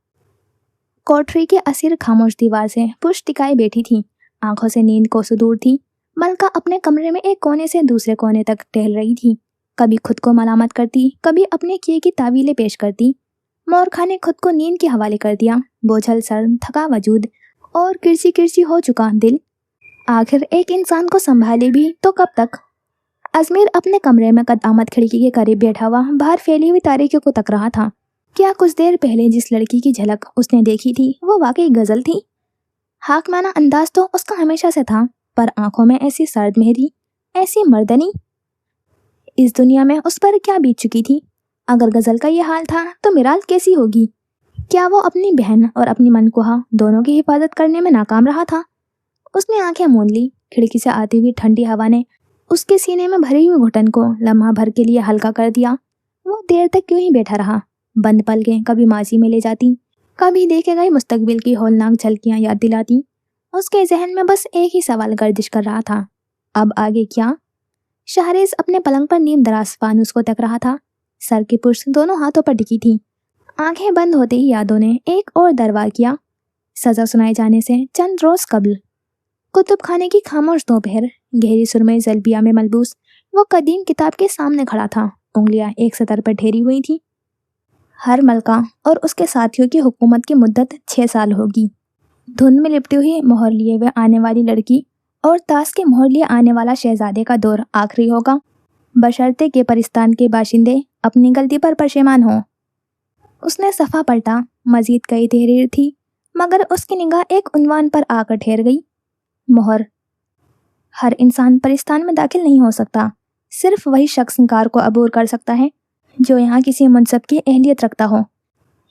कोठरी के असीर खामोश दीवार से पुश टिकाई बैठी थी, आंखों से नींद कोसों दूर थी। मलका अपने कमरे में एक कोने से दूसरे कोने तक टहल रही थी, कभी खुद को मलामत करती, कभी अपने किए की तावीलें पेश करती। मोरखा ने खुद को नींद के हवाले कर दिया, बोझल सर, थका वजूद और किरची किरची हो चुका दिल। आखिर एक इंसान को संभाले भी तो कब तक? अजमेर अपने कमरे में कदआमद खिड़की के करीब बैठा हुआ बाहर फैली हुई तारीखियों को तक रहा था। क्या कुछ देर पहले जिस लड़की की झलक उसने देखी थी वो वाकई गजल थी? हाकमाना अंदाज तो उसका हमेशा से था, पर आंखों में ऐसी सर्द मेहरी, ऐसी मर्दनी। इस दुनिया में उस पर क्या बीत चुकी थी? अगर गजल का ये हाल था तो मिराल कैसी होगी? क्या वो अपनी बहन और अपनी मनकुहा दोनों की हिफाजत करने में नाकाम रहा था? उसने आंखें मूंद ली। खिड़की से आती हुई ठंडी हवा ने उसके सीने में भरी हुई घुटन को लम्हा भर के लिए हल्का कर दिया। वो देर तक क्यों ही बैठा रहा। बंद पलकें कभी माजी में ले जाती, कभी देखे गए मुस्तकबिल की होलनाक झलकियां याद दिलाती। उसके जहन में बस एक ही सवाल गर्दिश कर रहा था, अब आगे क्या? शहरेज अपने पलंग पर नीम दराज फानुस को तक रहा था। सर की पुष्ट दोनों हाथों पर टिकी थी। आंखें बंद होते ही यादों ने एक और दरवार किया। सजा सुनाए जाने से चंद रोज कबल कुतुब खाने की खामोश दोपहर, गहरी सुरमई जलबिया में मलबूस वो कदीम किताब के सामने खड़ा था। उंगलियां एक सतर पर ठहरी हुई थी। हर मलका और उसके साथियों की हुकूमत की मुद्दत 6 साल होगी। धुंध में लिपटी हुई मोहर लिए हुए आने वाली लड़की और ताश के मोहर लिए आने वाला शहजादे का दौर आखिरी होगा, बशर्ते के परिस्तान के बाशिंदे अपनी गलती पर पशेमान हो। उसने सफ़ा पलटा। मजीद कई तहरीर थी, मगर उसकी निगाह एक उन्वान पर आकर ठहर गई। मोहर। हर इंसान परिस्तान में दाखिल नहीं हो सकता, सिर्फ वही शख्स कार को अबूर कर सकता है जो यहाँ किसी मुनसब की अहलियत रखता हो,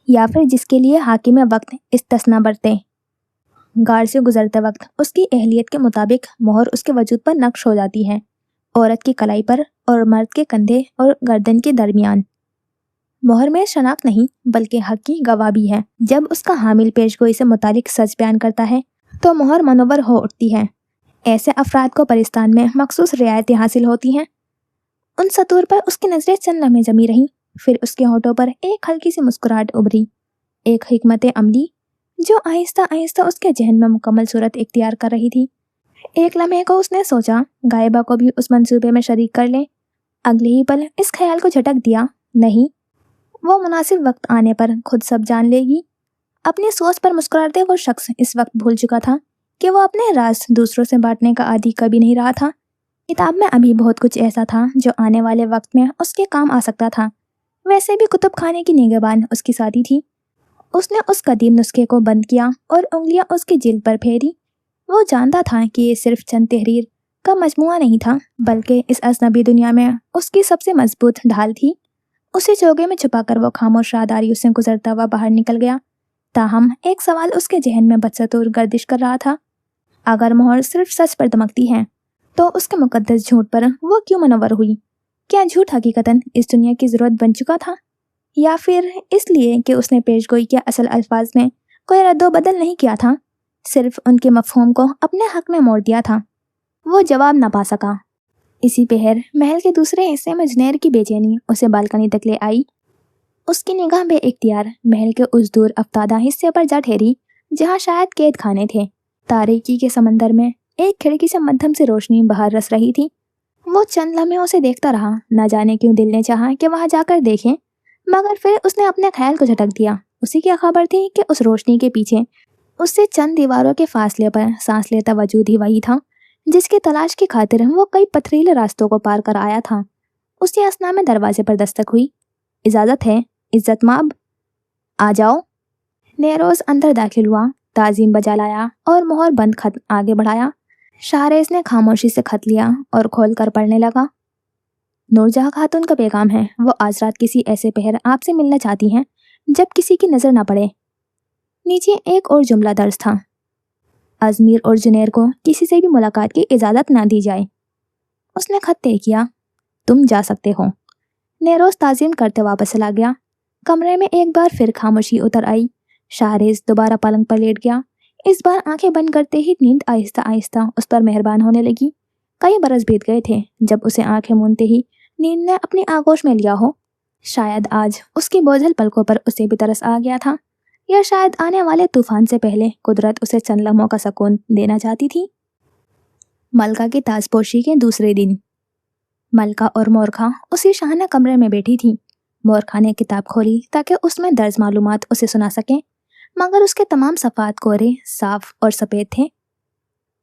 या फिर जिसके लिए हाकिम वक्त इस्तिस्ना बरते। गार से गुजरते वक्त उसकी अहलियत के मुताबिक मोहर उसके वजूद पर नक्श हो जाती है, औरत की कलाई पर और मर्द के कंधे और गर्दन के दरमियान। मोहर में शनाख्त नहीं बल्कि हक की गवाह भी है। जब उसका हामिल पेशगोई से मुतालिक सच बयान करता है तो मोहर मनोवर हो उठती है। ऐसे अफराद को परिस्तान में मखसूस रियायतें हासिल होती हैं। उन सतूर पर उसकी नजरें चंद लम्हे जमी रहीं, फिर उसके होठों पर एक हल्की सी मुस्कुराहट उभरी, एक हिकमत अमली जो आहिस्ता आहिस्ता उसके जहन में मुकम्मल सूरत इख्तियार कर रही थी। एक लम्हे को उसने सोचा गायबा को भी उस मंसूबे में शरीक कर ले। अगले ही पल इस ख्याल को झटक दिया, नहीं, वो मुनासिब वक्त आने पर खुद सब जान लेगी। अपनी सोच पर मुस्कुराते वो शख्स इस वक्त भूल चुका था कि वो अपने राज दूसरों से बांटने का आदी कभी नहीं रहा था। किताब में अभी बहुत कुछ ऐसा था जो आने वाले वक्त में उसके काम आ सकता था। वैसे भी कुतुब खाने की निगहबान उसकी साथी थी। उसने उस कदीम नुस्खे को बंद किया और उंगलियां उसकी जिल्द पर फेरी। वो जानता था कि ये सिर्फ चंद तहरीर का मजमुआ नहीं था, बल्कि इस अजनबी दुनिया में उसकी सबसे मजबूत ढाल थी। उसे चोगे में छुपाकर वो खामोश राहदारी से गुजरता हुआ बाहर निकल गया। ताहम एक सवाल उसके जहन में बदसतूर गर्दिश कर रहा था, अगर मोहर सिर्फ सच पर दमकती है तो उसके मुकद्दस झूठ पर वो क्यों मनवर हुई? क्या झूठ हकीकतन इस दुनिया की ज़रूरत बन चुका था, या फिर इसलिए कि उसने पेशगोई के असल अल्फाज में कोई रद्दो बदल नहीं किया था, सिर्फ उनके मफहूम को अपने हक में मोड़ दिया था? वो जवाब न पा सका। इसी पहर महल के दूसरे हिस्से में जुनैर की बेचैनी उसे बालकनी तक ले आई। उसकी निगाह बे इख्तियार महल के उस दूर अफ्तादा हिस्से पर जा ठहरी जहाँ शायद कैद खाने थे। तारीकी के समंदर में एक खिड़की से मध्यम से रोशनी बाहर रस रही थी। वो चंद लम्हे उसे देखता रहा। न जाने क्यों दिल ने चाहा कि वहां जाकर देखें, मगर फिर उसने अपने ख्याल को झटक दिया। उसी की खबर थी कि उस रोशनी के पीछे उससे चंद दीवारों के फासले पर सांस लेता वजूद ही वही था जिसकी तलाश की खातिर वो कई पथरीले रास्तों को पार कर आया था। उसी असना में दरवाजे पर दस्तक हुई। इजाजत है इज्जत माब, आ जाओ। नेरोज अंदर दाखिल हुआ, ताजीम बजा लाया और मोहर बंद खत आगे बढ़ाया। शाहरेज ने खामोशी से खत लिया और खोल कर पढ़ने लगा। नूरजहां खातून का पैगाम है। वो आज रात किसी ऐसे पहर आपसे मिलना चाहती हैं जब किसी की नजर न पड़े। नीचे एक और जुमला दर्ज था, अजमीर और जुनेर को किसी से भी मुलाकात की इजाजत ना दी जाए। उसने खत तय किया, तुम जा सकते हो। नेरोज ताजीम करते वापस चला गया। कमरे में एक बार फिर खामोशी उतर आई। शाहरेज दोबारा पलंग पर लेट गया। इस बार आंखें बंद करते ही नींद आहिस्ता आहिस्ता उस पर मेहरबान होने लगी। कई बरस बीत गए थे जब उसे आंखें मूंदते ही नींद ने अपनी आगोश में लिया हो। शायद आज उसकी बोझल पलकों पर उसे भी तरस आ गया था, या शायद आने वाले तूफान से पहले कुदरत उसे चंद लम्हों का सुकून देना चाहती थी। मलका की ताजपोशी के दूसरे दिन मलका और मोरखा उसी शाहाना कमरे में बैठी थी। मोरखा ने किताब खोली ताकि उसमें दर्ज मालूमात उसे सुना सके, मगर उसके तमाम सफ़ात कोरे, साफ और सफ़ेद थे।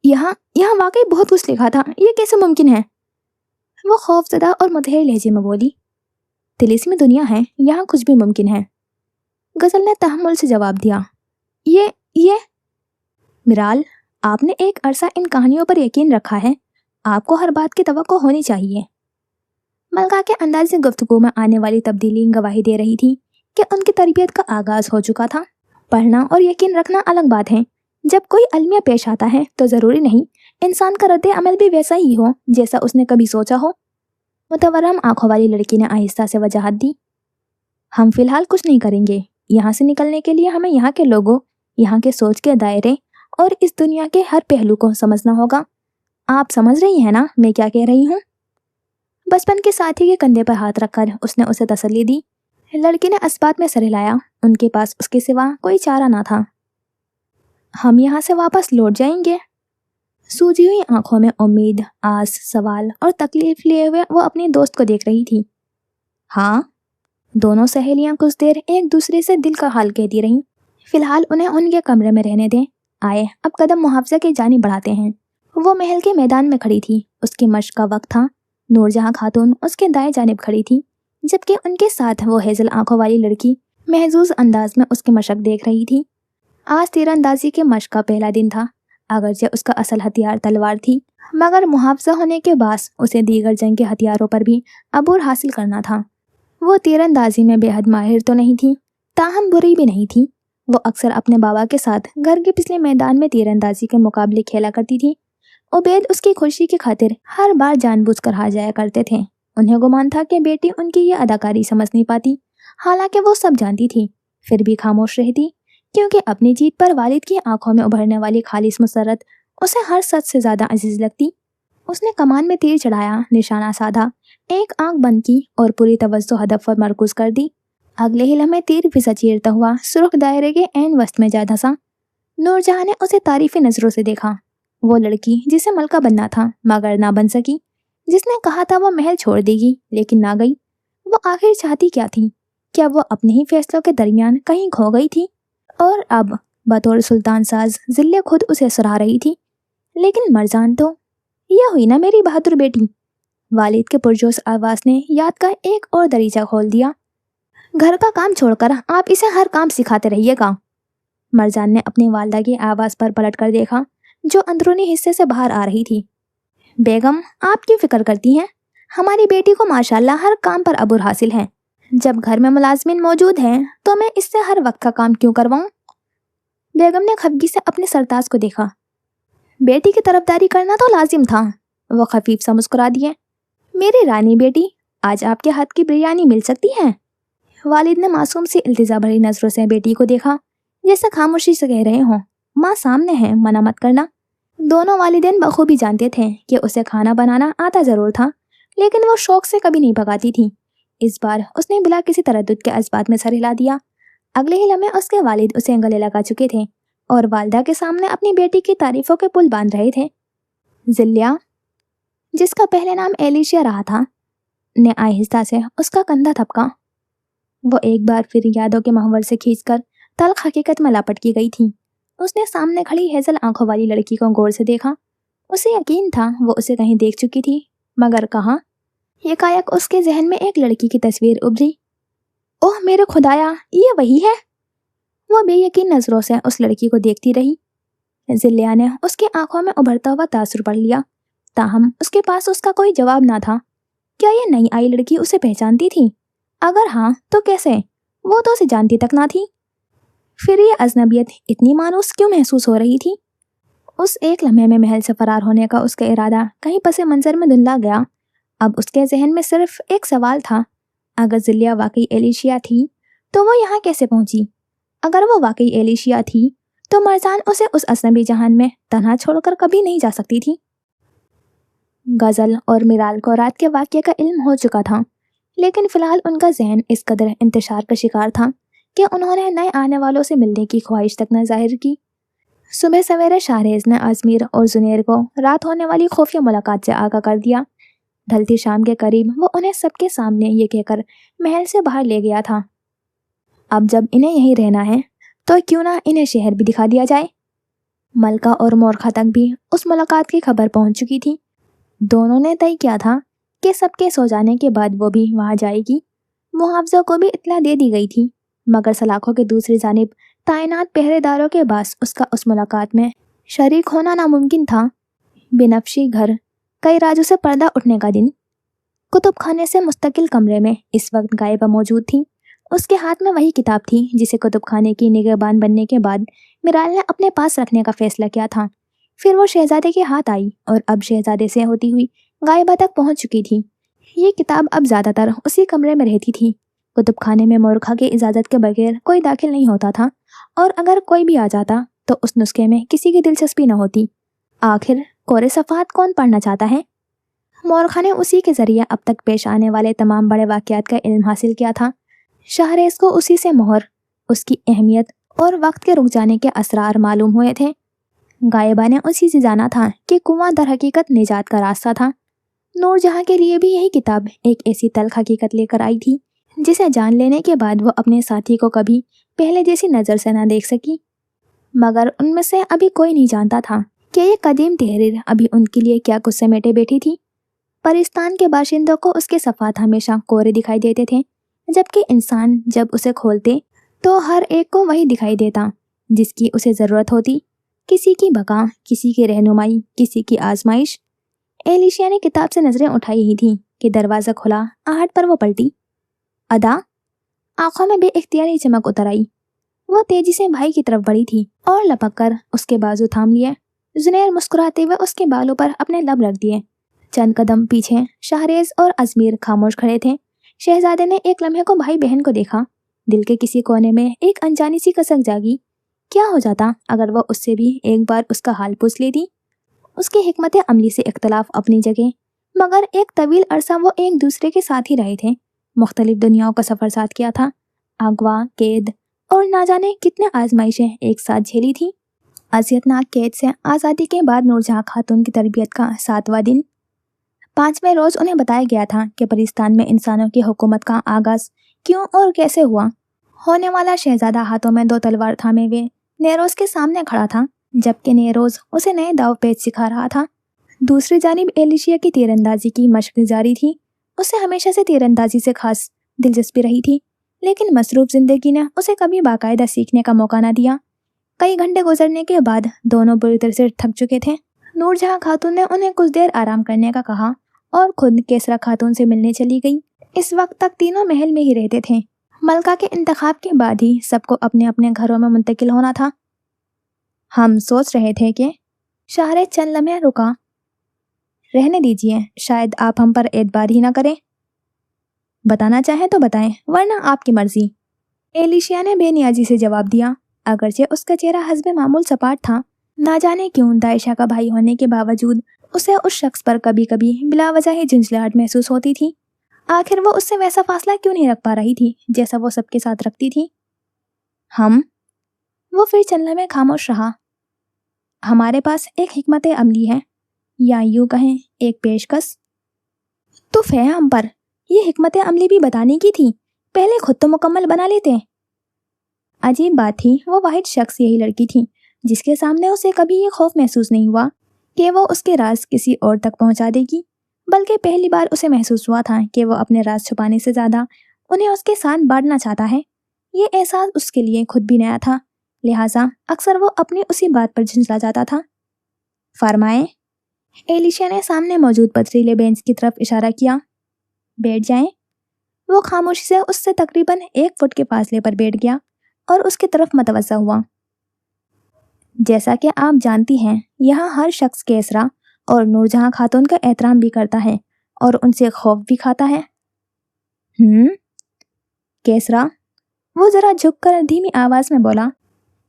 यहाँ यहाँ वाकई बहुत कुछ लिखा था, ये कैसे मुमकिन है? वो खौफजदा और मुतहर लहजे में बोली। तिलिस्मी दुनिया है, यहाँ कुछ भी मुमकिन है। गजल ने तहम्मुल से जवाब दिया। ये मिराल, आपने एक अरसा इन कहानियों पर यकीन रखा है, आपको हर बात की तवक्को होनी चाहिए। मलका के अंदाज़े गुफ्तगू में आने वाली तब्दीली गवाही दे रही थी कि उनकी तरबियत का आगाज हो चुका था। पढ़ना और यकीन रखना अलग बात है। जब कोई अलमिया पेश आता है तो ज़रूरी नहीं इंसान का रद्द अमल भी वैसा ही हो जैसा उसने कभी सोचा हो। मुतवरम आंखों वाली लड़की ने आहिस्ता से वजाहत दी। हम फिलहाल कुछ नहीं करेंगे। यहाँ से निकलने के लिए हमें यहाँ के लोगों, यहाँ के सोच के दायरे और इस दुनिया के हर पहलू को समझना होगा। आप समझ रही हैं ना मैं क्या कह रही हूँ? बचपन के साथी के कंधे पर हाथ रखकर उसने उसे तसल्ली दी। लड़की ने अस्बात में सर हिलाया। उनके पास उसके सिवा कोई चारा ना था। हम यहाँ से वापस लौट जाएंगे। सूजी हुई आंखों में उम्मीद, आस, सवाल और तकलीफ लिए हुए वो अपनी दोस्त को देख रही थी। हाँ। दोनों सहेलियां कुछ देर एक दूसरे से दिल का हाल कहती रहीं। फिलहाल उन्हें उनके कमरे में रहने दें। आए अब कदम मुहावजा की जानिब बढ़ाते हैं। वो महल के मैदान में खड़ी थी। उसकी मश्क का वक्त था। नूरजहां खातून उसके दाएं जानिब खड़ी थी, जबकि उनके साथ वो हेजल आंखों वाली लड़की महजूज अंदाज में उसकी मशक देख रही थी। आज तीरंदाजी के मशक का पहला दिन था। अगरचे उसका असल हथियार तलवार थी, मगर मुहावजा होने के बाद उसे दीगर जंग के हथियारों पर भी अबूर हासिल करना था। वो तीरंदाजी में बेहद माहिर तो नहीं थी, ताहम बुरी भी नहीं थी। वो अक्सर अपने बाबा के साथ घर के पिछले मैदान में तीरंदाजी के मुकाबले खेला करती थी। उबैद उसकी खुशी की खातिर हर बार जानबूझकर हार जाया करते थे। उन्हें गुमान था कि बेटी उनकी ये अदाकारी समझ नहीं पाती। हालांकि वो सब जानती थी, फिर भी खामोश रहती, क्योंकि अपनी जीत पर वालिद की आंखों में उभरने वाली खालिस मुसरत उसे हर सच से ज्यादा अजीज लगती। उसने कमान में तीर चढ़ाया, निशाना साधा, एक आंख बंद की और पूरी तवज्जो हदफ पर मरकूज कर दी। अगले ही लम्हे तीर फिसा चीरता हुआ सुर्ख दायरे के ऐन वस्त में जा धंसा। नूरजहां ने उसे तारीफी नजरों से देखा। वो लड़की जिसे मलका बनना था मगर ना बन सकी, जिसने कहा था वो महल छोड़ देगी लेकिन ना गई। वो आखिर चाहती क्या थी? क्या वो अपने ही फैसलों के दरमियान कहीं खो गई थी? और अब बतौर सुल्तान साज जिल्ले खुद उसे सराह रही थी। लेकिन मरजान तो यह हुई ना मेरी बहादुर बेटी। वालिद के पुरजोश आवाज ने याद का एक और दरीचा खोल दिया। घर का काम छोड़कर आप इसे हर काम सिखाते रहिएगा। मरजान ने अपनी वालदा की आवाज पर पलट कर देखा, जो अंदरूनी हिस्से से बाहर आ रही थी। बेगम, आप क्यों फिक्र करती हैं? हमारी बेटी को माशाल्लाह हर काम पर अबूर हासिल है। जब घर में मुलाजमिन मौजूद हैं तो मैं इससे हर वक्त का काम क्यों करवाऊं? बेगम ने खफगी से अपने सरताज को देखा। बेटी की तरफदारी करना तो लाजिम था। वो खफीफ सा मुस्कुरा दिए। मेरी रानी बेटी, आज आपके हाथ की बिरयानी मिल सकती है? वालिद ने मासूम सी इल्तिजा भरी नजरों से बेटी को देखा, जैसे खामोशी से कह रहे हों, माँ सामने है, मना मत करना। दोनों वालिदैन बखूबी जानते थे कि उसे खाना बनाना आता जरूर था, लेकिन वो शौक से कभी नहीं पकाती थी। इस बार उसने बिला किसी तरद्दुद के अस्बात में सर हिला दिया। अगले ही लम्हे उसके वालिद उसे गले लगा चुके थे और वालदा के सामने अपनी बेटी की तारीफों के पुल बांध रहे थे। जिल्लिया, جس کا پہلے نام ایلیشیا رہا تھا، نے آہستہ سے اس کا کندھا تھپکا۔ وہ ایک بار پھر یادوں کے محور سے کھینچ کر تلخ حقیقت میں لپٹ کی گئی تھی۔ اس نے سامنے کھڑی ہیزل آنکھوں والی لڑکی کو غور سے دیکھا۔ اسے یقین تھا وہ اسے کہیں دیکھ چکی تھی، مگر کہاں؟ یکایک اس کے ذہن میں ایک لڑکی کی تصویر ابھری۔ اوہ میرے خدایا، یہ وہی ہے! وہ بے یقین نظروں سے اس لڑکی کو دیکھتی رہی۔ زلیہ نے اس کی آنکھوں میں ابھرتا ہوا تاثر پڑھ لیا، تاہم اس کے پاس اس کا کوئی جواب نہ تھا۔ کیا یہ نئی آئی لڑکی اسے پہچانتی تھی؟ اگر ہاں تو کیسے؟ وہ تو اسے جانتی تک نہ تھی۔ پھر یہ اجنبیت اتنی مانوس کیوں محسوس ہو رہی تھی؟ اس ایک لمحے میں محل سے فرار ہونے کا اس کا ارادہ کہیں پس منظر میں دھندلا گیا۔ اب اس کے ذہن میں صرف ایک سوال تھا، اگر زلیہ واقعی ایلیشیا تھی تو وہ یہاں کیسے پہنچی؟ اگر وہ واقعی ایلیشیا تھی تو مرجان اسے اس اجنبی جہان میں تنہا چھوڑ کر کبھی نہیں جا سکتی تھی۔ غزل اور میرال کو رات کے واقعے کا علم ہو چکا تھا، لیکن فی الحال ان کا ذہن اس قدر انتشار کا شکار تھا کہ انہوں نے نئے آنے والوں سے ملنے کی خواہش تک نہ ظاہر کی۔ صبح سویرے شاہریز نے ازمیر اور زنیر کو رات ہونے والی خفیہ ملاقات سے آگاہ کر دیا۔ ڈھلتی شام کے قریب وہ انہیں سب کے سامنے یہ کہہ کر محل سے باہر لے گیا تھا، اب جب انہیں یہیں رہنا ہے تو کیوں نہ انہیں شہر بھی دکھا دیا جائے۔ ملکہ اور مورخہ تک بھی اس ملاقات کی خبر پہنچ چکی تھی۔ دونوں نے طے کیا تھا کہ سب کے سو جانے کے بعد وہ بھی وہاں جائے گی۔ محافظوں کو بھی اطلاع دے دی گئی تھی، مگر سلاخوں کی دوسری جانب تعینات پہرے داروں کے باعث اس کا اس ملاقات میں شریک ہونا ناممکن تھا۔ بنفشی گھر، کئی راجوں سے پردہ اٹھنے کا دن۔ کتب خانے سے مستقل کمرے میں اس وقت غائبہ موجود تھی۔ اس کے ہاتھ میں وہی کتاب تھی جسے کتب خانے کی نگہبان بننے کے بعد میرال نے اپنے پاس رکھنے کا فیصلہ کیا تھا۔ پھر وہ شہزادے کے ہاتھ آئی اور اب شہزادے سے ہوتی ہوئی غائبہ تک پہنچ چکی تھی۔ یہ کتاب اب زیادہ تر اسی کمرے میں رہتی تھی۔ کتب خانے میں مورخہ کی اجازت کے بغیر کوئی داخل نہیں ہوتا تھا، اور اگر کوئی بھی آ جاتا تو اس نسخے میں کسی کی دلچسپی نہ ہوتی۔ آخر کورے صفحات کون پڑھنا چاہتا ہے؟ مورخہ نے اسی کے ذریعے اب تک پیش آنے والے تمام بڑے واقعات کا علم حاصل کیا تھا۔ شاہریز کو اسی سے مہر، اس کی اہمیت اور وقت کے رک جانے کے اسرار معلوم ہوئے تھے۔ غائبہ نے اسی سے جانا تھا کہ کنواں در حقیقت نجات کا راستہ تھا۔ نور جہاں کے لیے بھی یہی کتاب ایک ایسی تلخ حقیقت لے کر آئی تھی جسے جان لینے کے بعد وہ اپنے ساتھی کو کبھی پہلے جیسی نظر سے نہ دیکھ سکی۔ مگر ان میں سے ابھی کوئی نہیں جانتا تھا کہ یہ قدیم تحریر ابھی ان کے لیے کیا کچھ سمیٹے بیٹھی تھی۔ پرستان کے باشندوں کو اس کے صفحات ہمیشہ کورے دکھائی دیتے تھے، جبکہ انسان جب اسے کھولتے تو ہر ایک کو وہی دکھائی دیتا جس کی اسے ضرورت ہوتی، کسی کی بقا، کسی کی رہنمائی، کسی کی آزمائش۔ ایلیشیا نے کتاب سے نظریں اٹھائی ہی تھیں کہ دروازہ کھلا، آہٹ پر وہ پلٹی۔ ادا! آنکھوں میں بے اختیاری چمک اتر آئی۔ وہ تیزی سے بھائی کی طرف بڑھی تھی اور لپک کر اس کے بازو تھام لیے۔ زنیر مسکراتے ہوئے اس کے بالوں پر اپنے لب رکھ دیے۔ چند قدم پیچھے شاہریز اور ازمیر خاموش کھڑے تھے۔ شہزادے نے ایک لمحے کو بھائی بہن کو دیکھا۔ دل کے کسی کونے میں ایک انجانی سی کسک جاگی۔ کیا ہو جاتا اگر وہ اس سے بھی ایک بار اس کا حال پوچھ لیتی؟ اس کی حکمت عملی سے اختلاف اپنی جگہ، مگر ایک طویل عرصہ وہ ایک دوسرے کے ساتھ ہی رہے تھے، مختلف دنیاؤں کا سفر ساتھ کیا تھا، اغوا، قید اور نہ جانے کتنے آزمائشیں ایک ساتھ جھیلی تھی۔ اذیتناک قید سے آزادی کے بعد نورجہاں خاتون کی تربیت کا 7واں دن۔ 5ویں روز انہیں بتایا گیا تھا کہ پرستان میں انسانوں کی حکومت کا آغاز کیوں اور کیسے ہوا۔ ہونے والا شہزادہ ہاتھوں میں 2 تلوار تھامے ہوئے نیروز کے سامنے کھڑا تھا، جبکہ نیروز اسے نئے داؤ پیچ سکھا رہا تھا۔ دوسری جانب ایلیشیا کی تیر اندازی کی مشق جاری تھی۔ اسے ہمیشہ سے تیر اندازی سے خاص دلچسپی رہی تھی، لیکن مصروف زندگی نے اسے کبھی باقاعدہ سیکھنے کا موقع نہ دیا۔ کئی گھنٹے گزرنے کے بعد دونوں بری طرح سے تھک چکے تھے۔ نورجہاں خاتون نے انہیں کچھ دیر آرام کرنے کا کہا اور خود کیسرا خاتون سے ملنے چلی گئی۔ اس وقت تک تینوں محل میں ہی رہتے تھے۔ ملکہ کے انتخاب کے بعد ہی سب کو اپنے اپنے گھروں میں منتقل ہونا تھا۔ ہم سوچ رہے تھے کہ شاہریز چند لمحے رکا۔ رہنے دیجئے، شاید آپ ہم پر اعتبار ہی نہ کریں۔ بتانا چاہیں تو بتائیں، ورنہ آپ کی مرضی، ایلیشیا نے بے نیازی سے جواب دیا، اگرچہ اس کا چہرہ حسب معمول سپاٹ تھا۔ نہ جانے کیوں دائشہ کا بھائی ہونے کے باوجود اسے اس شخص پر کبھی کبھی بلا وجہ ہی جھنجھلاہٹ محسوس ہوتی تھی۔ آخر وہ اس سے ویسا فاصلہ کیوں نہیں رکھ پا رہی تھی جیسا وہ سب کے ساتھ رکھتی تھی؟ وہ پھر چند لمحے خاموش رہا۔ ہمارے پاس ایک حکمت عملی ہے، या यूं कहें एक पेशकश। तो हम पर ये हिकमत अमली भी बताने की थी, पहले खुद तो मुकम्मल बना लेते। अजीब बात थी, वो वाहिद शख्स यही लड़की थी जिसके सामने उसे कभी ये खौफ महसूस नहीं हुआ कि वो उसके राज किसी और तक पहुंचा देगी, बल्कि पहली बार उसे महसूस हुआ था कि वो अपने राज छुपाने से ज़्यादा उन्हें उसके साथ बांटना चाहता है। ये एहसास उसके लिए खुद भी नया था, लिहाजा अक्सर वो अपनी उसी बात पर झुंझला जाता था। फरमाएं। एलिशा ने सामने मौजूद पथरीले बेंच की तरफ इशारा किया। बैठ जाएं। वो खामोशी से उससे तकरीबन 1 फुट के फासले पर बैठ गया और उसकी तरफ मतवज्जा हुआ। जैसा कि आप जानती हैं, यहाँ हर शख्स केसरा और नूरजहां खातून का एहतराम भी करता है और उनसे खौफ भी खाता है। केसरा? वो जरा झुककर धीमी आवाज में बोला।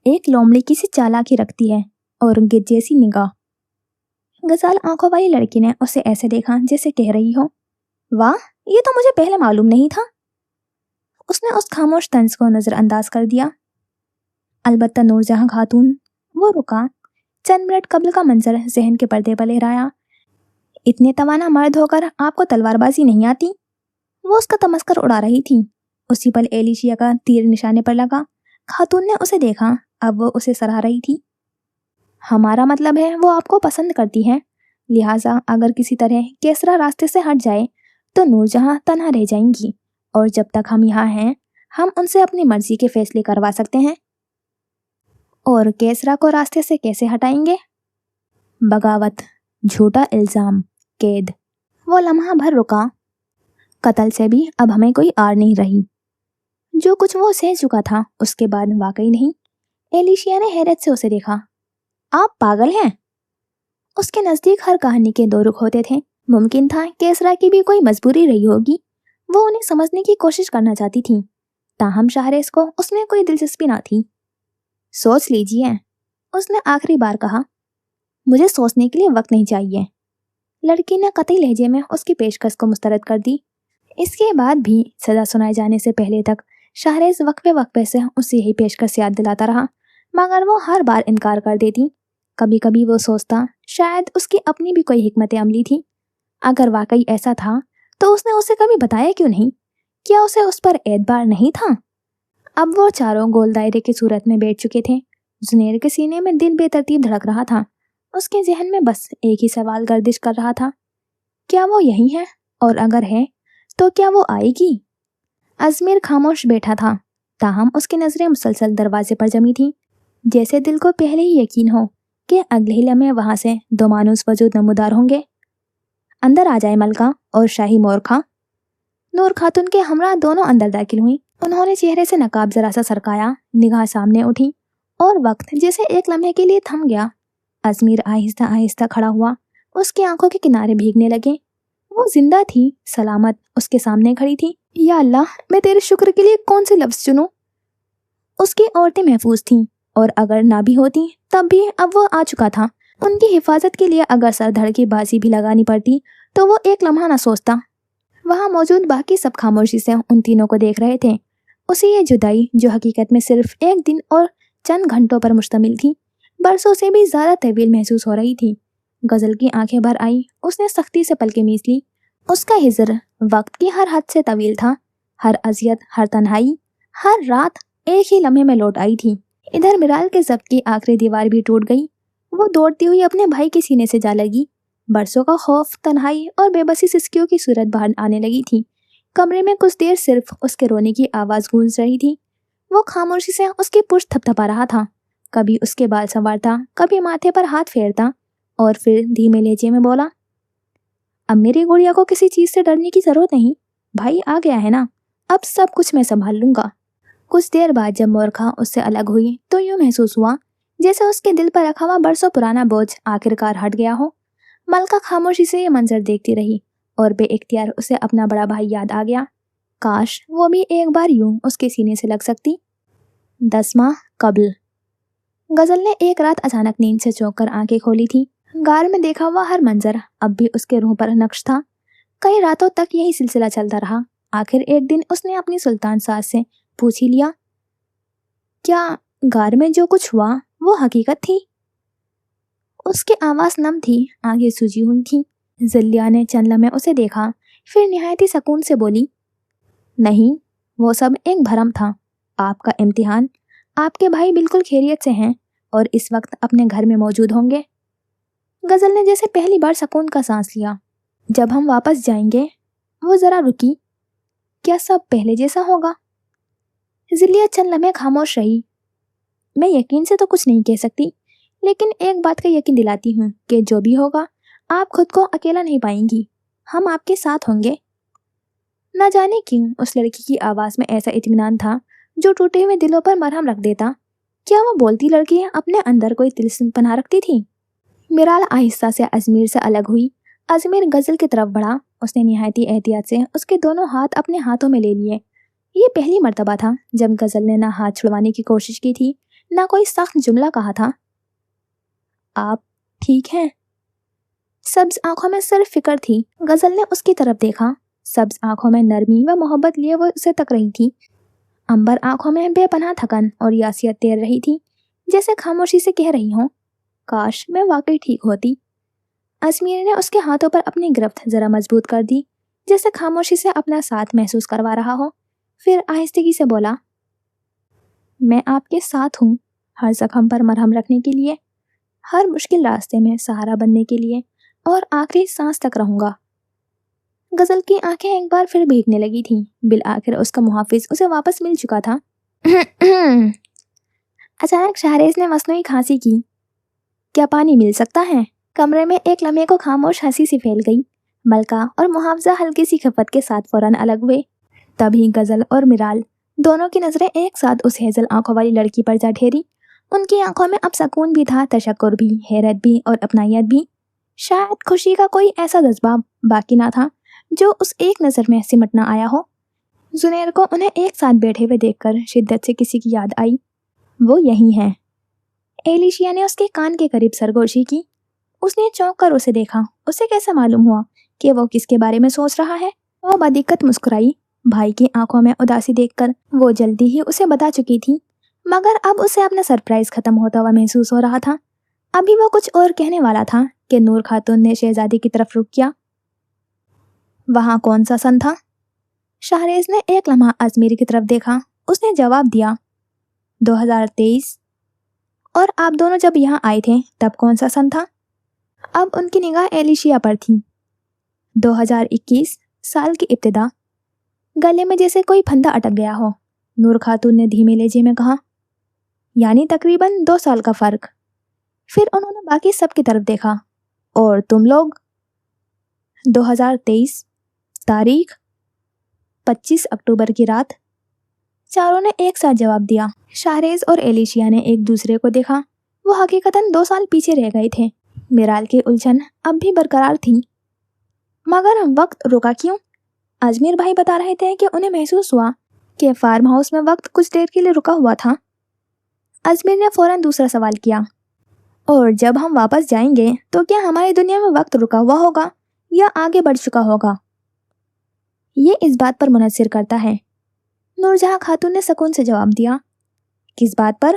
एक लोमड़ी किसी चालाकी रखती है और गिद्ध जैसी निगाह। गजाल आंखों वाली लड़की ने उसे ऐसे देखा जैसे कह रही हो, वाह, ये तो मुझे पहले मालूम नहीं था। उसने उस खामोश तंज को नजरअंदाज कर दिया। अलबत्ता नूरजहां खातून। वो रुका। चंद मिनट कब्ल का मंजर जहन के पर्दे पर लहराया। इतने तवाना मर्द होकर आपको तलवारबाजी नहीं आती? वो उसका तमस्कर उड़ा रही थी। उसी पल एलिशिया का तीर निशाने पर लगा। खातून ने उसे देखा, अब वो उसे सराह रही थी। हमारा मतलब है वो आपको पसंद करती है, लिहाजा अगर किसी तरह केसरा रास्ते से हट जाए तो नूरजहां तन्हा रह जाएंगी, और जब तक हम यहाँ हैं हम उनसे अपनी मर्जी के फैसले करवा सकते हैं। और केसरा को रास्ते से कैसे हटाएंगे? बगावत, झूठा इल्जाम, कैद। वो लम्हा भर रुका। कत्ल से भी अब हमें कोई आर नहीं रही। जो कुछ वो सह चुका था उसके बाद वाकई नहीं। एलिशिया ने हैरत से उसे देखा। आप पागल हैं? उसके नजदीक हर कहानी के 2 रुख होते थे। मुमकिन था केसरा की भी कोई मजबूरी रही होगी। वो उन्हें समझने की कोशिश करना चाहती थी, ताहम शाहरेज को उसमें कोई दिलचस्पी ना थी। सोच लीजिए, उसने आखिरी बार कहा। मुझे सोचने के लिए वक्त नहीं चाहिए। लड़की ने कतई लहजे में उसकी पेशकश को मुस्तरद कर दी। इसके बाद भी सजा सुनाए जाने से पहले तक शाहरेज वक्फे वक्फे से उसे यही पेशकश याद दिलाता रहा, मगर वो हर बार इनकार कर देती। कभी कभी वो सोचता शायद उसकी अपनी भी कोई हिकमत अमली थी। अगर वाकई ऐसा था तो उसने उसे कभी बताया क्यों नहीं? क्या उसे उस पर एतबार नहीं था? अब वो चारों गोल दायरे की सूरत में बैठ चुके थे। जुनैर के सीने में दिल बेतरतीब धड़क रहा था। उसके जहन में बस एक ही सवाल गर्दिश कर रहा था, क्या वो यही है? और अगर है तो क्या वो आएगी? अजमेर खामोश बैठा था, ताहम उसकी नजरें मुसलसल दरवाजे पर जमी थी, जैसे दिल को पहले ही यकीन हो कि अगले ही लम्हे वहां से 2 मानूस वजूद नमूदार होंगे। अंदर आ जाए मलका और शाही मोरखा। नूर खातून के हमरा दोनों अंदर दाखिल हुई। उन्होंने चेहरे से नकाब जरा सा सरकाया, निगाह सामने उठी और वक्त जैसे एक लम्हे के लिए थम गया। अजमेर आहिस्ता आहिस्ता खड़ा हुआ। उसकी आंखों के किनारे भीगने लगे। वो जिंदा थी, सलामत उसके सामने खड़ी थी। या अल्लाह, मैं तेरे शुक्र के लिए कौन से लफ्ज चुनूं? उसकी औरतें महफूज थीं, और अगर ना भी होती तब भी अब वो आ चुका था। उनकी हिफाजत के लिए अगर सरधड़ की बाजी भी लगानी पड़ती तो वो एक लम्हा ना सोचता। वहाँ मौजूद बाकी सब खामोशी से उन तीनों को देख रहे थे। उसे ये जुदाई, जो हकीकत में सिर्फ 1 दिन और चंद घंटों पर मुश्तमिल थी, बरसों से भी ज़्यादा तवील महसूस हो रही थी। गजल की आंखें भर आई। उसने सख्ती से पलकें मीच ली। उसका हिजर वक्त की हर हद से तवील था। हर अजियत, हर तन्हाई, हर रात एक ही लम्हे में लौट आई थी। इधर मिराल के जब्त की आखिरी दीवार भी टूट गई। वो दौड़ती हुई अपने भाई के सीने से जा लगी। बरसों का खौफ, तन्हाई और बेबसी सिसकियों की सूरत बाहर आने लगी थी। कमरे में कुछ देर सिर्फ उसके रोने की आवाज़ गूंज रही थी। वो खामोशी से उसकी पुष्ट थपथपा रहा था, कभी उसके बाल संवारता, कभी माथे पर हाथ फेरता, और फिर धीमे लहजे में बोला, अब मेरी गुड़िया को किसी चीज़ से डरने की ज़रूरत नहीं। भाई आ गया है ना, अब सब कुछ मैं संभाल लूँगा। कुछ देर बाद जब मोरखा उससे अलग हुई तो यूँ महसूस हुआ जैसे उसके दिल पर रखा हुआ बरसों पुराना बोझ आखिरकार हट गया हो। मलका खामोशी से ये मंजर देखती रही और बेइख्तियार उसे अपना बड़ा भाई याद आ गया। काश वो भी एक बार यूं उसके सीने से लग सकती। 10 माह कबल। गजल ने एक रात अचानक नींद से चौंक कर आंखें खोली थी। गार में देखा हुआ हर मंजर अब भी उसके रूह पर नक्श था। कई रातों तक यही सिलसिला चलता रहा। आखिर एक दिन उसने अपनी सुल्तान सास से पूछ ही लिया, क्या गार में जो कुछ हुआ वो हकीकत थी? اس کی آواز نم تھی، آنکھیں سوجی ہوئی تھیں۔ زلیہ نے چند لمحے اسے دیکھا، پھر نہایت ہی سکون سے بولی، نہیں، وہ سب ایک بھرم تھا۔ آپ کا امتحان، آپ کے بھائی بالکل خیریت سے ہیں اور اس وقت اپنے گھر میں موجود ہوں گے۔ غزل نے جیسے پہلی بار سکون کا سانس لیا۔ جب ہم واپس جائیں گے، وہ ذرا رکی، کیا سب پہلے جیسا ہوگا؟ زلیہ چند لمحے خاموش رہی۔ میں یقین سے تو کچھ نہیں کہہ سکتی، لیکن ایک بات کا یقین دلاتی ہوں کہ جو بھی ہوگا آپ خود کو اکیلا نہیں پائیں گی، ہم آپ کے ساتھ ہوں گے۔ نہ جانے کیوں اس لڑکی کی آواز میں ایسا اطمینان تھا جو ٹوٹے ہوئے دلوں پر مرہم رکھ دیتا۔ کیا وہ بولتی لڑکی اپنے اندر کوئی طلسم پنہا رکھتی تھی؟ میرال آہستہ سے ازمیر سے الگ ہوئی۔ ازمیر غزل کی طرف بڑھا، اس نے نہایت ہی احتیاط سے اس کے دونوں ہاتھ اپنے ہاتھوں میں لے لیے۔ یہ پہلی مرتبہ تھا جب غزل نے نہ ہاتھ چھڑوانے کی کوشش کی تھی، نہ کوئی سخت جملہ کہا تھا۔ آپ ٹھیک ہیں؟ سبز آنکھوں میں صرف فکر تھی۔ غزل نے اس کی طرف دیکھا، سبز آنکھوں میں نرمی و محبت لیے وہ اسے تک رہی تھی۔ امبر آنکھوں میں بے پناہ تھکن اور یاسیت تیر رہی تھی، جیسے خاموشی سے کہہ رہی ہوں، کاش میں واقعی ٹھیک ہوتی۔ ازمیر نے اس کے ہاتھوں پر اپنی گرفت ذرا مضبوط کر دی، جیسے خاموشی سے اپنا ساتھ محسوس کروا رہا ہو۔ پھر آہستگی سے بولا، میں آپ کے ساتھ ہوں، ہر زخم پر مرہم رکھنے کے لیے، ہر مشکل راستے میں سہارا بننے کے لیے، اور آخری سانس تک رہوں گا۔ غزل کی آنکھیں ایک بار پھر بھیگنے لگی تھیں۔ بالآخر اس کا محافظ اسے واپس مل چکا تھا۔ اچانک شہریز نے مصنوعی کھانسی کی۔ کیا پانی مل سکتا ہے؟ کمرے میں ایک لمحے کو خاموش ہنسی سی پھیل گئی۔ ملکہ اور محافظہ ہلکی سی خفت کے ساتھ فوراً الگ ہوئے۔ تبھی غزل اور میرال دونوں کی نظریں ایک ساتھ اس ہیزل آنکھوں والی لڑکی پر جا ٹھہری۔ ان کی آنکھوں میں اب سکون بھی تھا، تشکر بھی، حیرت بھی اور اپنائیت بھی۔ شاید خوشی کا کوئی ایسا جذبہ باقی نہ تھا جو اس ایک نظر میں سمٹ نہ آیا ہو۔ زنیر کو انہیں ایک ساتھ بیٹھے ہوئے دیکھ کر شدت سے کسی کی یاد آئی۔ وہ یہی ہے۔ ایلیشیا نے اس کے کان کے قریب سرگوشی کی۔ اس نے چونک کر اسے دیکھا۔ اسے کیسے معلوم ہوا کہ وہ کس کے بارے میں سوچ رہا ہے؟ وہ بدقت مسکرائی۔ بھائی کی آنکھوں میں اداسی دیکھ کر وہ جلدی ہی اسے بتا چکی تھی، مگر اب اسے اپنا سرپرائز ختم ہوتا ہوا محسوس ہو رہا تھا۔ ابھی وہ کچھ اور کہنے والا تھا کہ نور خاتون نے شہزادی کی طرف رخ کیا۔ وہاں کون سا سن تھا؟ شہریز نے ایک لمحہ ازمیر کی طرف دیکھا۔ اس نے جواب دیا، 2023۔ اور آپ دونوں جب یہاں آئے تھے تب کون سا سن تھا؟ اب ان کی نگاہ ایلیشیا پر تھی۔ 2021 سال کی ابتدا۔ گلے میں جیسے کوئی پھندا اٹک گیا ہو، نور خاتون نے دھیمے لہجے میں کہا، یعنی تقریباً 2 سال کا فرق۔ پھر انہوں نے باقی سب کی طرف دیکھا۔ اور تم لوگ؟ 2023 تاریخ 25 اکتوبر کی رات۔ چاروں نے ایک ساتھ جواب دیا۔ شہریز اور ایلیشیا نے ایک دوسرے کو دیکھا۔ وہ حقیقتاً 2 سال پیچھے رہ گئے تھے۔ میرال کی الجھن اب بھی برقرار تھی۔ مگر وقت رکا کیوں؟ ازمیر بھائی بتا رہے تھے کہ انہیں محسوس ہوا کہ فارم ہاؤس میں وقت کچھ دیر کے لیے رکا ہوا تھا۔ ازمیر نے فوراً دوسرا سوال کیا، اور جب ہم واپس جائیں گے تو کیا ہماری دنیا میں وقت رکا ہوا ہوگا یا آگے بڑھ چکا ہوگا؟ یہ اس بات پر منحصر کرتا ہے، نور جہاں خاتون نے سکون سے جواب دیا۔ کس بات پر؟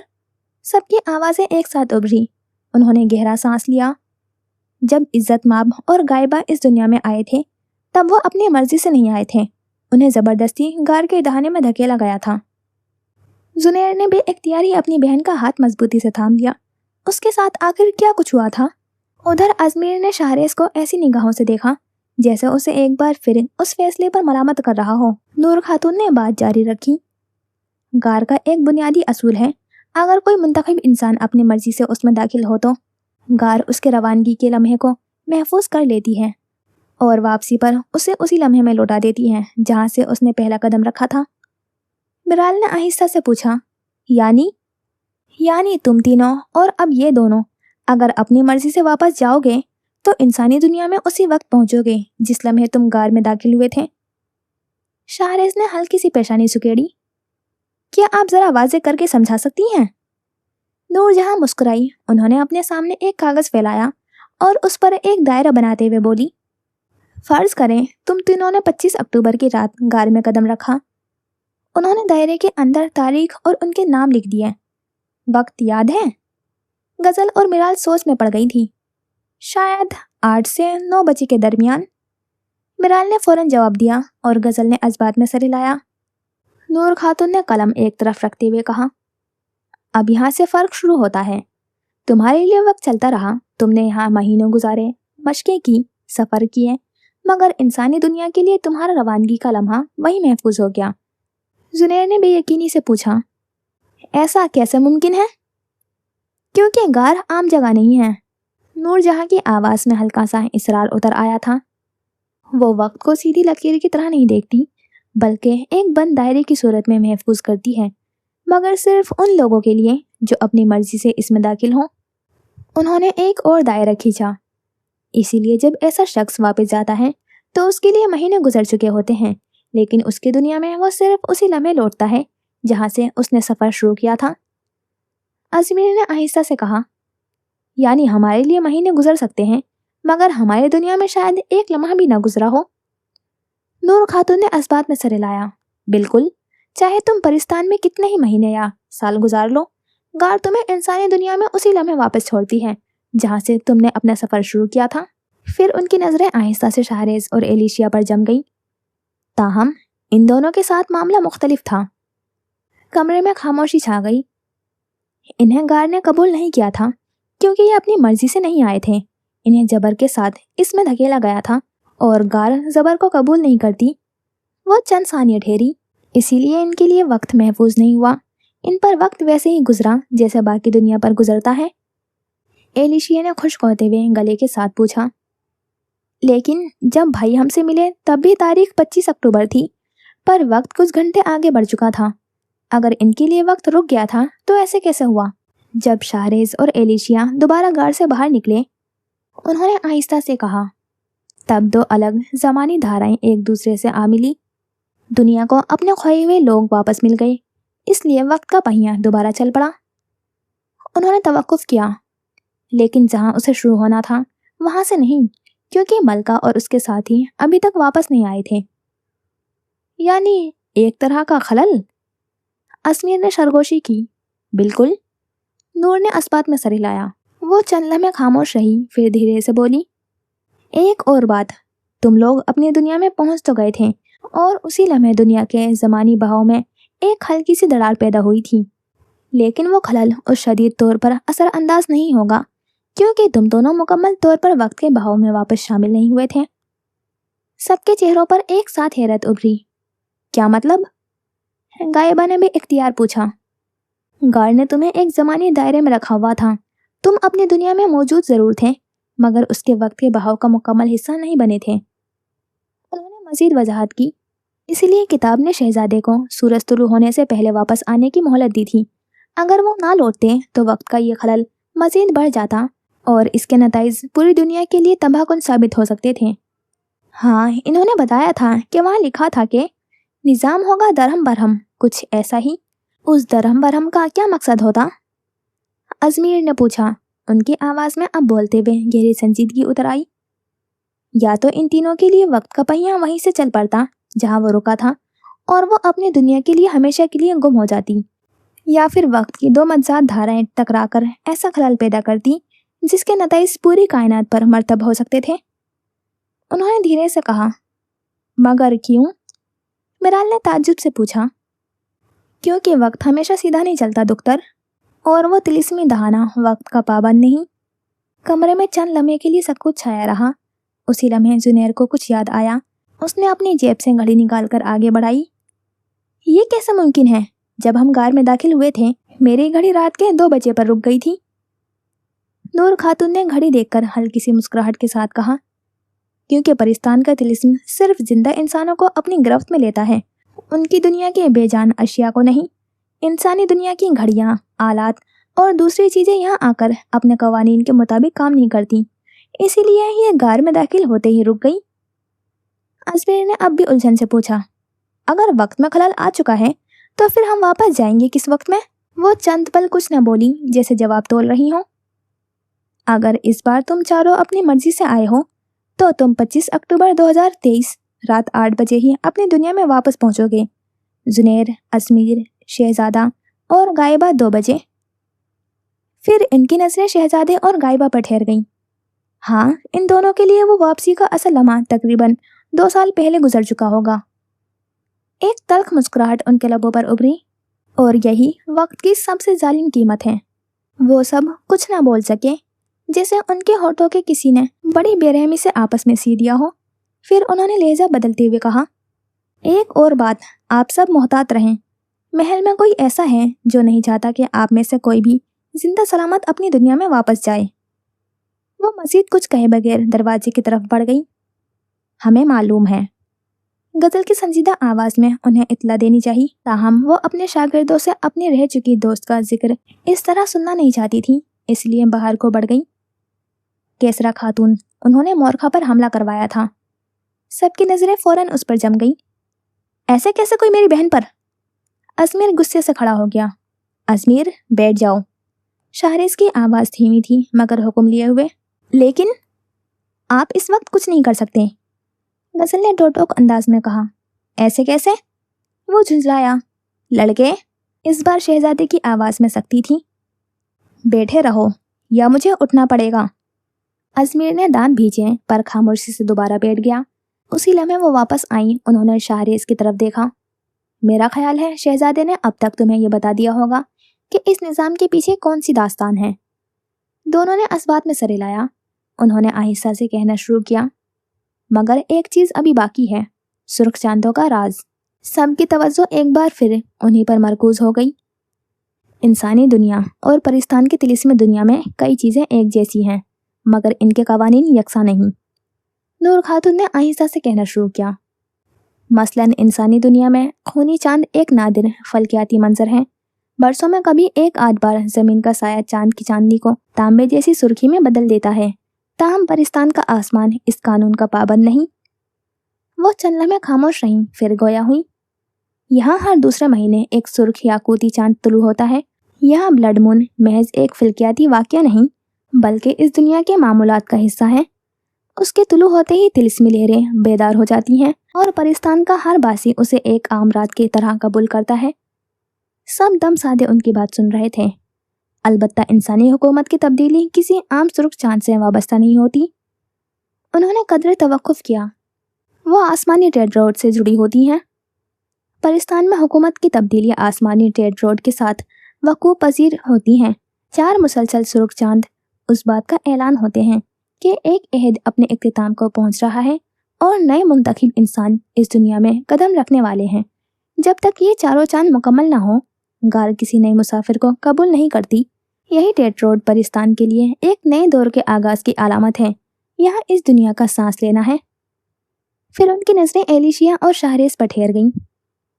سب کی آوازیں ایک ساتھ ابھری۔ انہوں نے گہرا سانس لیا۔ جب عزت مآب اور غائبہ اس دنیا میں آئے تھے تب وہ اپنی مرضی سے نہیں آئے تھے، انہیں زبردستی غار کے دہانے میں دھکیلا گیا تھا۔ زنیر نے بے اختیاری اپنی بہن کا ہاتھ مضبوطی سے تھام لیا۔ اس کے ساتھ آخر کیا کچھ ہوا تھا؟ ادھر ازمیر نے شہریز کو ایسی نگاہوں سے دیکھا جیسے اسے ایک بار پھر اس فیصلے پر ملامت کر رہا ہو۔ نور خاتون نے بات جاری رکھی، غار کا ایک بنیادی اصول ہے، اگر کوئی منتخب انسان اپنی مرضی سے اس میں داخل ہو تو غار اس کے روانگی کے لمحے کو محفوظ کر لیتی ہے اور واپسی پر اسے اسی لمحے میں لوٹا دیتی ہے جہاں سے اس نے پہلا قدم رکھا تھا۔ میرال نے آہستہ سے پوچھا، یعنی تم تینوں اور اب یہ دونوں اگر اپنی مرضی سے واپس جاؤ گے تو انسانی دنیا میں اسی وقت پہنچو گے جس لمحے تم غار میں داخل ہوئے تھے؟ شہریز نے ہلکی سی پیشانی سکیڑی۔ کیا آپ ذرا واضح کر کے سمجھا سکتی ہیں؟ نور جہاں مسکرائی۔ انہوں نے اپنے سامنے ایک کاغذ پھیلایا اور اس پر ایک دائرہ بناتے ہوئے بولی، فرض کریں تم تینوں نے 25 اکتوبر کی رات غار میں قدم رکھا۔ انہوں نے دائرے کے اندر تاریخ اور ان کے نام لکھ دیے۔ وقت یاد ہے؟ غزل اور میرال سوچ میں پڑ گئی تھی۔ शायद 8 से 9 बजे के दरमियान, मिराल ने फौरन जवाब दिया और गजल ने अजबात में सर हिलाया। नूर खातून ने कलम एक तरफ रखते हुए कहा, अब यहाँ से फर्क शुरू होता है। तुम्हारे लिए वक्त चलता रहा, तुमने यहाँ महीनों गुजारे, मशकें की, सफ़र किए, मगर इंसानी दुनिया के लिए तुम्हारा रवानगी का लम्हा वही महफूज हो गया। जुनैर ने बेयकीनी से पूछा, ऐसा कैसे मुमकिन है? क्योंकि गार आम जगह नहीं है। नूरजहां की आवाज़ में हल्का सा इसरार उतर आया था। वो वक्त को सीधी लकीर की तरह नहीं देखती, बल्कि एक बंद दायरे की सूरत में महफूज करती है, मगर सिर्फ उन लोगों के लिए जो अपनी मर्जी से इसमें दाखिल हों। उन्होंने एक और दायरा खींचा। इसीलिए जब ऐसा शख्स वापस जाता है तो उसके लिए महीने गुजर चुके होते हैं, लेकिन उसकी दुनिया में वो सिर्फ उसी लम्हे लौटता है जहाँ से उसने सफ़र शुरू किया था। अजमीर ने आहिस्ता से कहा, यानी हमारे लिए महीने गुजर सकते हैं, मगर हमारी दुनिया में शायद एक लम्हा भी ना गुजरा हो। नूर खातून ने इस्बात में सर हिलाया। बिल्कुल, चाहे तुम परिस्तान में कितने ही महीने या साल गुजार लो, गार तुम्हें इंसानी दुनिया में उसी लम्हे वापस छोड़ती है जहाँ से तुमने अपना सफ़र शुरू किया था। फिर उनकी नज़रें आहिस्ता से शाहरेज और एलिशिया पर जम गईं। ताहम इन दोनों के साथ मामला मुख्तलिफ था। कमरे में खामोशी छा गई। इन्हें गार ने कबूल नहीं किया था क्योंकि ये अपनी मर्जी से नहीं आए थे। इन्हें जबर के साथ इसमें धकेला गया था और गार जबर को कबूल नहीं करती। वो चंद सानिया ठहरी, इसीलिए इनके लिए वक्त महफूज नहीं हुआ। इन पर वक्त वैसे ही गुजरा जैसे बाकी दुनिया पर गुजरता है। एलिशिया ने खुश्क होते हुए गले के साथ पूछा, लेकिन जब भाई हमसे मिले तब भी तारीख 25 अक्टूबर थी, पर वक्त कुछ घंटे आगे बढ़ चुका था। अगर इनके लिए वक्त रुक गया था तो ऐसे कैसे हुआ? जब शाहरेज और एलिशिया दोबारा गार से बाहर निकले, उन्होंने आहिस्ता से कहा, तब दो अलग ज़मानी धाराएं एक दूसरे से आ मिली। दुनिया को अपने खोए हुए लोग वापस मिल गए, इसलिए वक्त का पहिया दोबारा चल पड़ा। उन्होंने तवक्कुफ किया, लेकिन जहां उसे शुरू होना था वहां से नहीं, क्योंकि मलका और उसके साथी अभी तक वापस नहीं आए थे। यानी एक तरह का खलल? अजमीर ने सरगोशी की। बिल्कुल। नूर ने इस्बात में सर हिलाया। वो चंद लम्हे खामोश रही, फिर धीरे से बोली, एक और बात, तुम लोग अपनी दुनिया में पहुंच तो गए थे और उसी लम्हे दुनिया के ज़मानी बहाव में एक हल्की सी दरार पैदा हुई थी, लेकिन वो खलल उस शदीद तौर पर असरअंदाज नहीं होगा क्योंकि तुम दोनों मुकम्मल तौर पर वक्त के बहाव में वापस शामिल नहीं हुए थे। सबके चेहरों पर एक साथ हैरत उभरी। क्या मतलब? गायबा ने भी इख्तियार पूछा। गार ने तुम्हें एक ज़मानी दायरे में रखा हुआ था। तुम अपनी दुनिया में मौजूद ज़रूर थे, मगर उसके वक्त के बहाव का मुकम्मल हिस्सा नहीं बने थे। उन्होंने मज़ीद वजाहत की, इसलिए किताब ने शहजादे को सूरज तुलू होने से पहले वापस आने की मोहलत दी थी। अगर वो ना लौटते तो वक्त का ये खलल मज़ीद बढ़ जाता और इसके नताइज पूरी दुनिया के लिए तबाहकुन साबित हो सकते थे। हाँ, इन्होंने बताया था कि वहाँ लिखा था कि निज़ाम होगा दरहम बरहम, कुछ ऐसा ही। उस दरहम बरहम का क्या मकसद होता? अजमीर ने पूछा। उनकी आवाज़ में अब बोलते हुए गहरी संजीदगी उतर आई। या तो इन तीनों के लिए वक्त का पहिया वहीं से चल पड़ता जहाँ वो रुका था और वो अपनी दुनिया के लिए हमेशा के लिए गुम हो जाती, या फिर वक्त की दो मज्जात धाराएं टकराकर ऐसा खलल पैदा करती जिसके नताइज पूरी कायनात पर मरतब हो सकते थे। उन्होंने धीरे से कहा, मगर क्यों? मिराल ने ताज्जुब से पूछा। क्योंकि वक्त हमेशा सीधा नहीं चलता दुख्तर, और वो तिलिस्मी दहाना वक्त का पाबंद नहीं। कमरे में चंद लम्हे के लिए सब कुछ छाया रहा। उसी लम्हे जुनैर को कुछ याद आया। उसने अपनी जेब से घड़ी निकालकर आगे बढ़ाई। ये कैसे मुमकिन है? जब हम गार में दाखिल हुए थे मेरी घड़ी रात के 2 बजे पर रुक गई थी। नूर खातून ने घड़ी देखकर हल्की सी मुस्कुराहट के साथ कहा, क्योंकि परिस्तान का तिलिस्म सिर्फ जिंदा इंसानों को अपनी गिरफ्त में लेता है, उनकी दुनिया के बेजान अशिया को नहीं। इंसानी दुनिया की घड़ियाँ, आलात और दूसरी चीज़ें यहाँ आकर अपने कवानीन के मुताबिक काम नहीं करती, इसीलिए ये गार में दाखिल होते ही रुक गई। अजमेर ने अब भी उलझन से पूछा, अगर वक्त में खलल आ चुका है तो फिर हम वापस जाएंगे किस वक्त में? वो चंद पल कुछ न बोली, जैसे जवाब तोल रही हो। अगर इस बार तुम चारों अपनी मर्जी से आए हो तो तुम 25 अक्टूबर 2023 रात 8 बजे ही अपनी दुनिया में वापस पहुंचोगे। जुनैर, अजमीर, शहजादा और गायबा 2 बजे। फिर इनकी नजरें शहजादे और गायबा पर ठहर गईं। हाँ, इन दोनों के लिए वो वापसी का असल लम्हा तकरीबन 2 साल पहले गुजर चुका होगा। एक तल्ख मुस्कुराहट उनके लबों पर उभरी। और यही वक्त की सबसे जालिम कीमत है। वो सब कुछ ना बोल सके, जैसे उनके होठों के किसी ने बड़ी बेरहमी से आपस में सी दिया हो। फिर उन्होंने लहजा बदलते हुए कहा, एक और बात, आप सब मोहतात रहें। महल में कोई ऐसा है जो नहीं चाहता कि आप में से कोई भी जिंदा सलामत अपनी दुनिया में वापस जाए। वो मजीद कुछ कहे बगैर दरवाजे की तरफ बढ़ गई। हमें मालूम है, गजल की संजीदा आवाज में उन्हें इत्तला देनी चाहिए, ताहम वो अपने शागिर्दों से अपनी रह चुकी दोस्त का जिक्र इस तरह सुनना नहीं चाहती थी, इसलिए बाहर को बढ़ गई। केसरा खातून, उन्होंने मोरखा पर हमला करवाया था। सबकी नजरें फौरन उस पर जम गई। ऐसे कैसे कोई मेरी बहन पर? अजमेर गुस्से से खड़ा हो गया। अजमेर, बैठ जाओ। शाहरेज की आवाज धीमी थी मगर हुक्म लिए हुए। लेकिन आप इस वक्त कुछ नहीं कर सकते, गजल ने टोटोक अंदाज में कहा। ऐसे कैसे? वो झुंझलाया। लड़के, इस बार शहजादे की आवाज में सख्ती थी। बैठे रहो या मुझे उठना पड़ेगा। अजमेर ने दांत भींचे पर खामोशी से दोबारा बैठ गया। उसी लम्हे वो वापस आई। उन्होंने शाहरेज की तरफ देखा। मेरा ख्याल है शहजादे ने अब तक तुम्हें यह बता दिया होगा कि इस निज़ाम के पीछे कौन सी दास्तान है। दोनों ने इस बात में सर हिलाया। उन्होंने आहिस्ता से कहना शुरू किया, मगर एक चीज अभी बाकी है, सुर्ख चांदों का राज। सबकी तवज्जो एक बार फिर उन्हीं पर मरकूज हो गई। इंसानी दुनिया और परिस्तान की तिलिस्मी दुनिया में कई चीजें एक जैसी हैं, मगर इनके कवानीन यकसा नहीं। नूर खातून ने आहिस्ता से कहना शुरू किया। मसलन इंसानी दुनिया में खूनी चांद एक नादिर फलकियाती मंजर है। बरसों में कभी एक आध बार जमीन का साया चांद की चांदनी को तांबे जैसी सुर्खी में बदल देता है। ताहम परिस्तान का आसमान इस कानून का पाबंद नहीं। वो चंद लम्हे खामोश रहीं, फिर गोया हुई। यहाँ हर दूसरे महीने एक सुर्ख याकूती चांद तुलू होता है। यहाँ ब्लड मून महज एक फिल्कियाती वाक़या नहीं, बल्कि इस दुनिया के मामूलात का हिस्सा है। उसके तुलू होते ही तिलिस्मी लहरें बेदार हो जाती हैं और परिस्तान का हर बासी उसे एक आम रात की तरह कबूल करता है। सब दम साधे उनकी बात सुन रहे थे। अलबत्ता इंसानी हुकूमत की तब्दीली किसी आम सुर्ख चांद से वाबस्ता नहीं होती। उन्होंने कदरे तवक्कुफ किया। वो आसमानी ट्रेड रोड से जुड़ी होती हैं। परिस्तान में हुकूमत की तब्दीली आसमानी ट्रेड रोड के साथ वकूअ पजीर होती हैं। 4 मुसलसल सुर्ख चांद उस बात का ऐलान होते हैं कि एक अहद अपने इख्तिताम को पहुंच रहा है और नए मुंतखब इंसान इस दुनिया में कदम रखने वाले हैं। जब तक ये चारों चांद मुकम्मल ना हो, गार किसी नए मुसाफिर को कबूल नहीं करती। यही ट्रेड रोड परिस्तान के लिए एक नए दौर के आगाज की अलामत है। यहाँ इस दुनिया का सांस लेना है। फिर उनकी नजरें एलिशिया और शाहरेज पर ठहर गईं,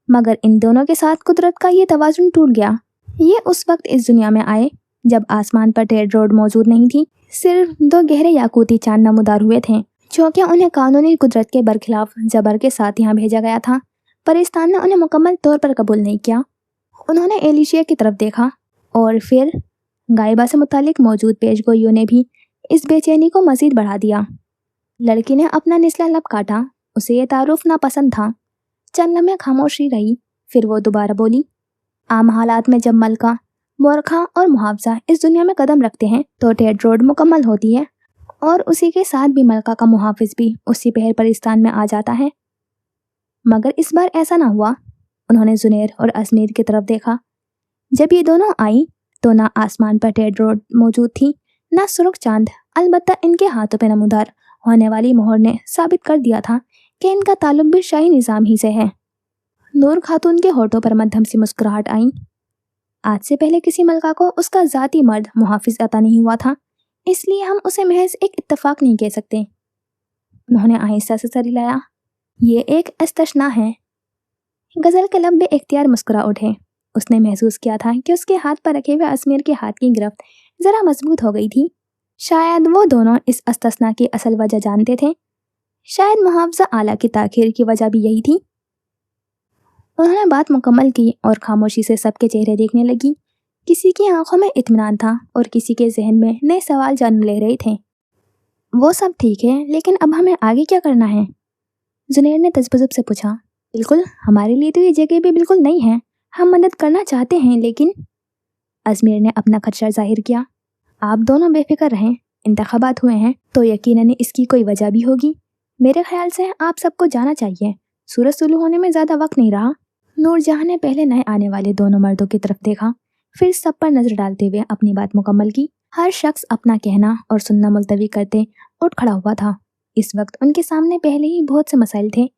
मगर इन दोनों के साथ कुदरत का ये तवाजुन टूट गया। ये उस वक्त इस दुनिया में आए जब आसमान पर ट्रेड रोड मौजूद नहीं थी। सिर्फ 2 गहरे याकूती चांद नमूदार हुए थे, जो कि उन्हें कानूनी कुदरत के बरखिलाफ जबर के साथ यहाँ भेजा गया था। परिस्तान ने उन्हें मुकम्मल तौर पर कबूल नहीं किया। उन्होंने एलिशिया की तरफ देखा और फिर गायबा से मुतालिक मौजूद पेशगोइयों ने भी इस बेचैनी को मजीद बढ़ा दिया। लड़की ने अपना निचला लब काटा। उसे ये तारुफ नापसंद था। चंद लम्हे खामोशी रही, फिर वो दोबारा बोली। आम हालात में जब मलका, मोरखा और मुहावजा इस दुनिया में कदम रखते हैं तो ट्रेड रोड मुकम्मल होती है और उसी के साथ भी मलका का मुहाफिज भी उसी पहर परिस्तान में आ जाता है। मगर इस बार ऐसा ना हुआ। उन्होंने जुनैर और अजमेर की तरफ देखा। जब ये दोनों आई तो ना आसमान पर ट्रेड रोड मौजूद थी, ना सुर्ख चांद। अलबत्ता इनके हाथों पे नमूदार होने वाली मोहर ने साबित कर दिया था कि इनका ताल्लुक भी शाही निज़ाम ही से है। नूर खातून के होठों पर मध्यम सी मुस्कुराहट आई। आज से पहले किसी मलका को उसका ज़ाती मर्द मुहाफिज अता नहीं हुआ था, इसलिए हम उसे महज एक इत्तफाक नहीं कह सकते। उन्होंने आहिस्ता से सर हिलाया। ये एक इस्तस्ना है। गजल के लब बे इख्तियार मुस्कुरा उठे। उसने महसूस किया था कि उसके हाथ पर रखे हुए अजमेर के हाथ की गिरफ्त जरा मजबूत हो गई थी। शायद वो दोनों इस इस्तस्ना की असल वजह जानते थे। शायद मुहावजा आला की ताखीर की वजह भी यही थी। उन्होंने बात मुकम्मल की और खामोशी से सबके चेहरे देखने लगी। किसी की आंखों में इत्मीनान था और किसी के जहन में नए सवाल जन्म ले रहे थे। वो सब ठीक है, लेकिन अब हमें आगे क्या करना है? जुनैर ने तजबजुब से पूछा। बिल्कुल, हमारे लिए तो ये जगह भी बिल्कुल नई है। हम मदद करना चाहते हैं, लेकिन अजमेर ने अपना खदशा जाहिर किया। आप दोनों बेफिक्र रहें, इंतखाबात हुए हैं तो यकीनन इसकी कोई वजह भी होगी। मेरे ख्याल से आप सबको जाना चाहिए, सूरज तुलू होने में ज़्यादा वक्त नहीं रहा। नूरजहां ने पहले नए आने वाले दोनों मर्दों की तरफ देखा, फिर सब पर नजर डालते हुए अपनी बात मुकम्मल की। हर शख्स अपना कहना और सुनना मुलतवी करते उठ खड़ा हुआ था। इस वक्त उनके सामने पहले ही बहुत से मसाइल थे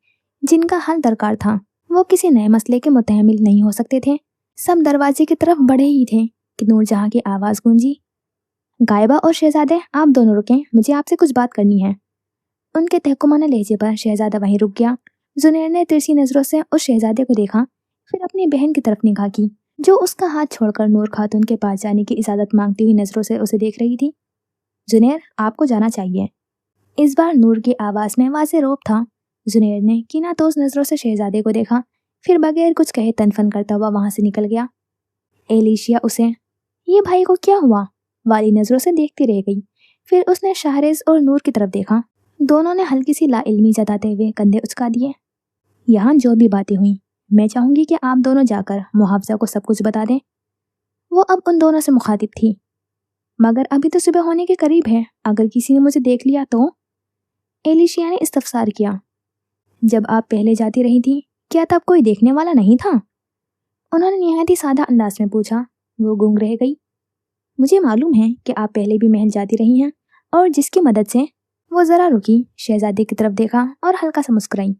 जिनका हल दरकार था। वो किसी नए मसले के मुतहमिल नहीं हो सकते थे। सब दरवाजे की तरफ बढ़े ही थे कि नूरजहां की आवाज़ गूंजी, गायबा और शहजादे आप दोनों रुकें, मुझे आपसे कुछ बात करनी है। उनके तहकुमाना लहजे पर शहजादा वहीं रुक गया। जुनैर ने तिरछी नजरों से उस शहजादे को देखा, फिर अपनी बहन की तरफ निगाह की जो उसका हाथ छोड़कर नूर खातून के पास जाने की इजाज़त मांगती हुई नजरों से उसे देख रही थी। जुनैर, आपको जाना चाहिए। इस बार नूर की आवाज़ में वाज़े रौब था। जुनैर ने कीनातोस नजरों से शहजादे को देखा, फिर बगैर कुछ कहे तनफन करता हुआ वहां से निकल गया। एलिशिया उसे, ये भाई को क्या हुआ, वाली नजरों से देखती रह गई। फिर उसने शाहरेज और नूर की तरफ देखा। दोनों ने हल्की सी लाइल्मी जताते हुए कंधे उचका दिए। यहाँ जो भी बातें हुई, मैं चाहूंगी कि आप दोनों जाकर मुहावजा को सब कुछ बता दें। वो अब उन दोनों से मुखातिब थी। मगर अभी तो सुबह होने के करीब है, अगर किसी ने मुझे देख लिया तो? एलिशिया ने इस्तफसार किया। जब आप पहले जाती रही थी, क्या तब कोई देखने वाला नहीं था? उन्होंने निहायत ही सादा अंदाज में पूछा। वो गूंग रह गई। मुझे मालूम है कि आप पहले भी महल जाती रही हैं, और जिसकी मदद से। वो ज़रा रुकी, शहजादे की तरफ देखा और हल्का सा मुस्कुराई।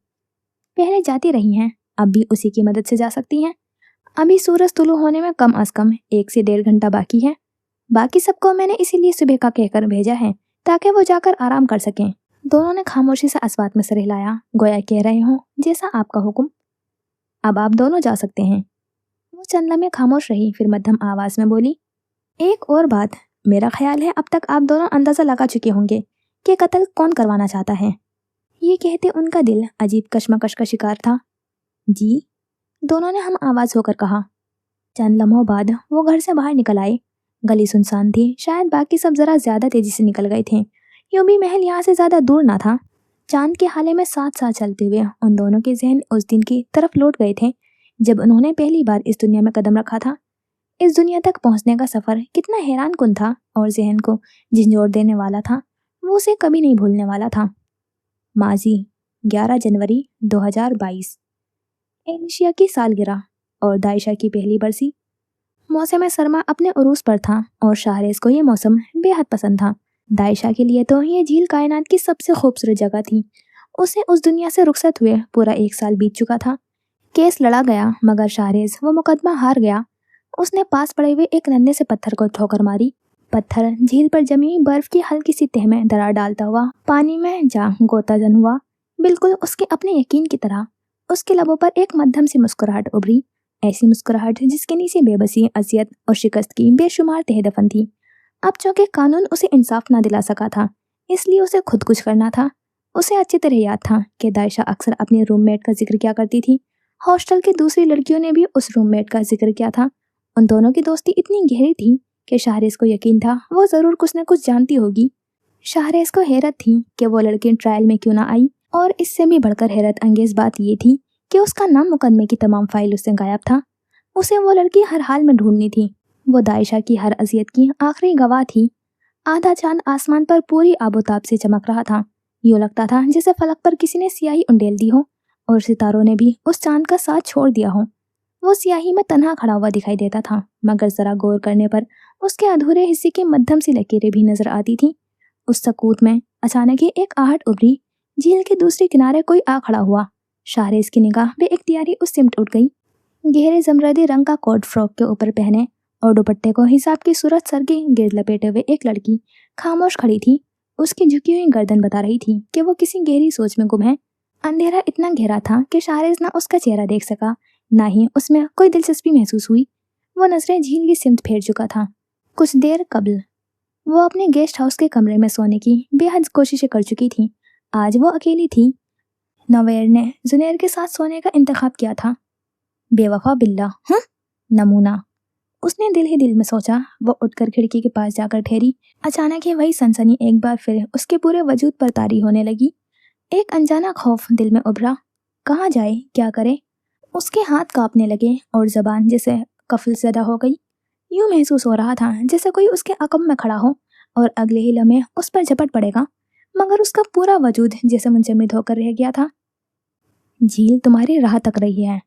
पहले जाती रही हैं, अब भी उसी की मदद से जा सकती हैं। अभी सूरज तुलू होने में कम अज कम 1 से 1.5 घंटा बाकी है। बाकी सबको मैंने इसीलिए सुबह का कहकर भेजा है ताकि वो जाकर आराम कर सकें। दोनों ने खामोशी से अस्वात में सर हिलाया, गोया कह रहे हों, जैसा आपका हुक्म। अब आप दोनों जा सकते हैं। वो चंद लम्हे खामोश रही, फिर मध्यम आवाज में बोली, एक और बात, मेरा ख्याल है अब तक आप दोनों अंदाजा लगा चुके होंगे कि कत्ल कौन करवाना चाहता है। ये कहते उनका दिल अजीब कश्मकश का शिकार था। जी, दोनों ने हम आवाज होकर कहा। चंद लम्हों बाद वो घर से बाहर निकल आए। गली सुनसान थी, शायद बाकी सब जरा ज्यादा तेजी से निकल गए थे। यूं भी महल यहाँ से ज्यादा दूर ना था। चांद के हाले में साथ साथ चलते हुए उन दोनों के जहन उस दिन की तरफ लौट गए थे जब उन्होंने पहली बार इस दुनिया में कदम रखा था। इस दुनिया तक पहुंचने का सफर कितना हैरान कुन था और जहन को झंझोर देने वाला था, वो उसे कभी नहीं भूलने वाला था। माजी 11 जनवरी 2022। एलिशिया की सालगिरह और दाइशा की पहली बरसी। मौसम सरमा अपने उरूज पर था और शाहरेज को ये मौसम बेहद पसंद था। दाइशा के लिए तो ये झील कायनात की सबसे खूबसूरत जगह थी। उसे उस दुनिया से रुखसत हुए पूरा 1 साल बीत चुका था। केस लड़ा गया मगर शाहरेज वो मुकदमा हार गया। उसने पास पड़े हुए एक नन्हे से पत्थर को ठोकर मारी। पत्थर झील पर जमी बर्फ की हल्की सी तह में दरार डालता हुआ पानी में जा गोताजन हुआ, बिल्कुल उसके अपने यकीन की तरह। उसके लबों पर एक मध्यम सी मुस्कुराहट उभरी, ऐसी मुस्कुराहट जिसके नीचे बेबसी, अजियत और शिकस्त की बेशुमार तह दफन थी। अब चूंकि कानून उसे इंसाफ ना दिला सका था, इसलिए उसे खुद कुछ करना था। उसे अच्छी तरह याद था कि दाइशा अक्सर अपने रूममेट का जिक्र किया करती थी। हॉस्टल की दूसरी लड़कियों ने भी उस रूममेट का जिक्र किया था। उन दोनों की दोस्ती इतनी गहरी थी कि शाहरेज को यकीन था वो जरूर कुछ न कुछ जानती होगी। शाहरेज को हैरत थी कि वो लड़की ट्रायल में क्यों ना आई, और इससे भी बढ़कर हैरत अंगेज बात ये थी कि उसका नाम मुकदमे की तमाम फाइल उससे गायब था। उसे वो लड़की हर हाल में ढूंढनी थी। वो दाइशा की हर अजियत की आखिरी गवाह थी। आधा चांद आसमान पर पूरी आबोताब से चमक रहा था। यूं लगता था जैसे फलक पर किसी ने स्याही उंडेल दी हो और सितारों ने भी उस चांद का साथ छोड़ दिया हो। वो स्याही में तन्हा खड़ा हुआ दिखाई देता था, मगर जरा गौर करने पर उसके अधूरे हिस्से की मध्यम सी लकीरें भी नजर आती थी। उस सकूत में अचानक ही एक आहट उभरी। झील के दूसरे किनारे कोई आ खड़ा हुआ। शाहरेज की निगाह बेइख्तियारी उस सिमट उठ गई। गहरे जमरदी रंग का कोट फ्रॉक के ऊपर पहने और दुपट्टे को हिसाब की सूरत सर के गिर्द लपेटे हुए एक लड़की खामोश खड़ी थी। उसकी झुकी हुई गर्दन बता रही थी कि वो किसी गहरी सोच में गुम है। अंधेरा इतना गहरा था कि शाहरेज ना उसका चेहरा देख सका, ना ही उसमें कोई दिलचस्पी महसूस हुई। वो नजरें झील की सिमत फेर चुका था। कुछ देर कबल वो अपने गेस्ट हाउस के कमरे में सोने की बेहद कोशिशें कर चुकी थी। आज वो अकेली थी। नवेर ने जुनैर के साथ सोने का इंतखाब किया था। बेवफा बिल्ला, हाँ? नमूना, उसने दिल ही दिल में सोचा। वो उठकर खिड़की के पास जाकर ठहरी। अचानक ही वही सनसनी एक बार फिर उसके पूरे वजूद पर तारी होने लगी। एक अनजाना खौफ दिल में उभरा। कहाँ जाए, क्या करे? उसके हाथ कांपने लगे और जबान जैसे कफल ज़दा हो गई। यूं महसूस हो रहा था जैसे कोई उसके अकब में खड़ा हो और अगले ही लम्हे उस पर झपट पड़ेगा, मगर उसका पूरा वजूद जैसे मुंजमद होकर रह गया था। झील तुम्हारी राह तक रही है।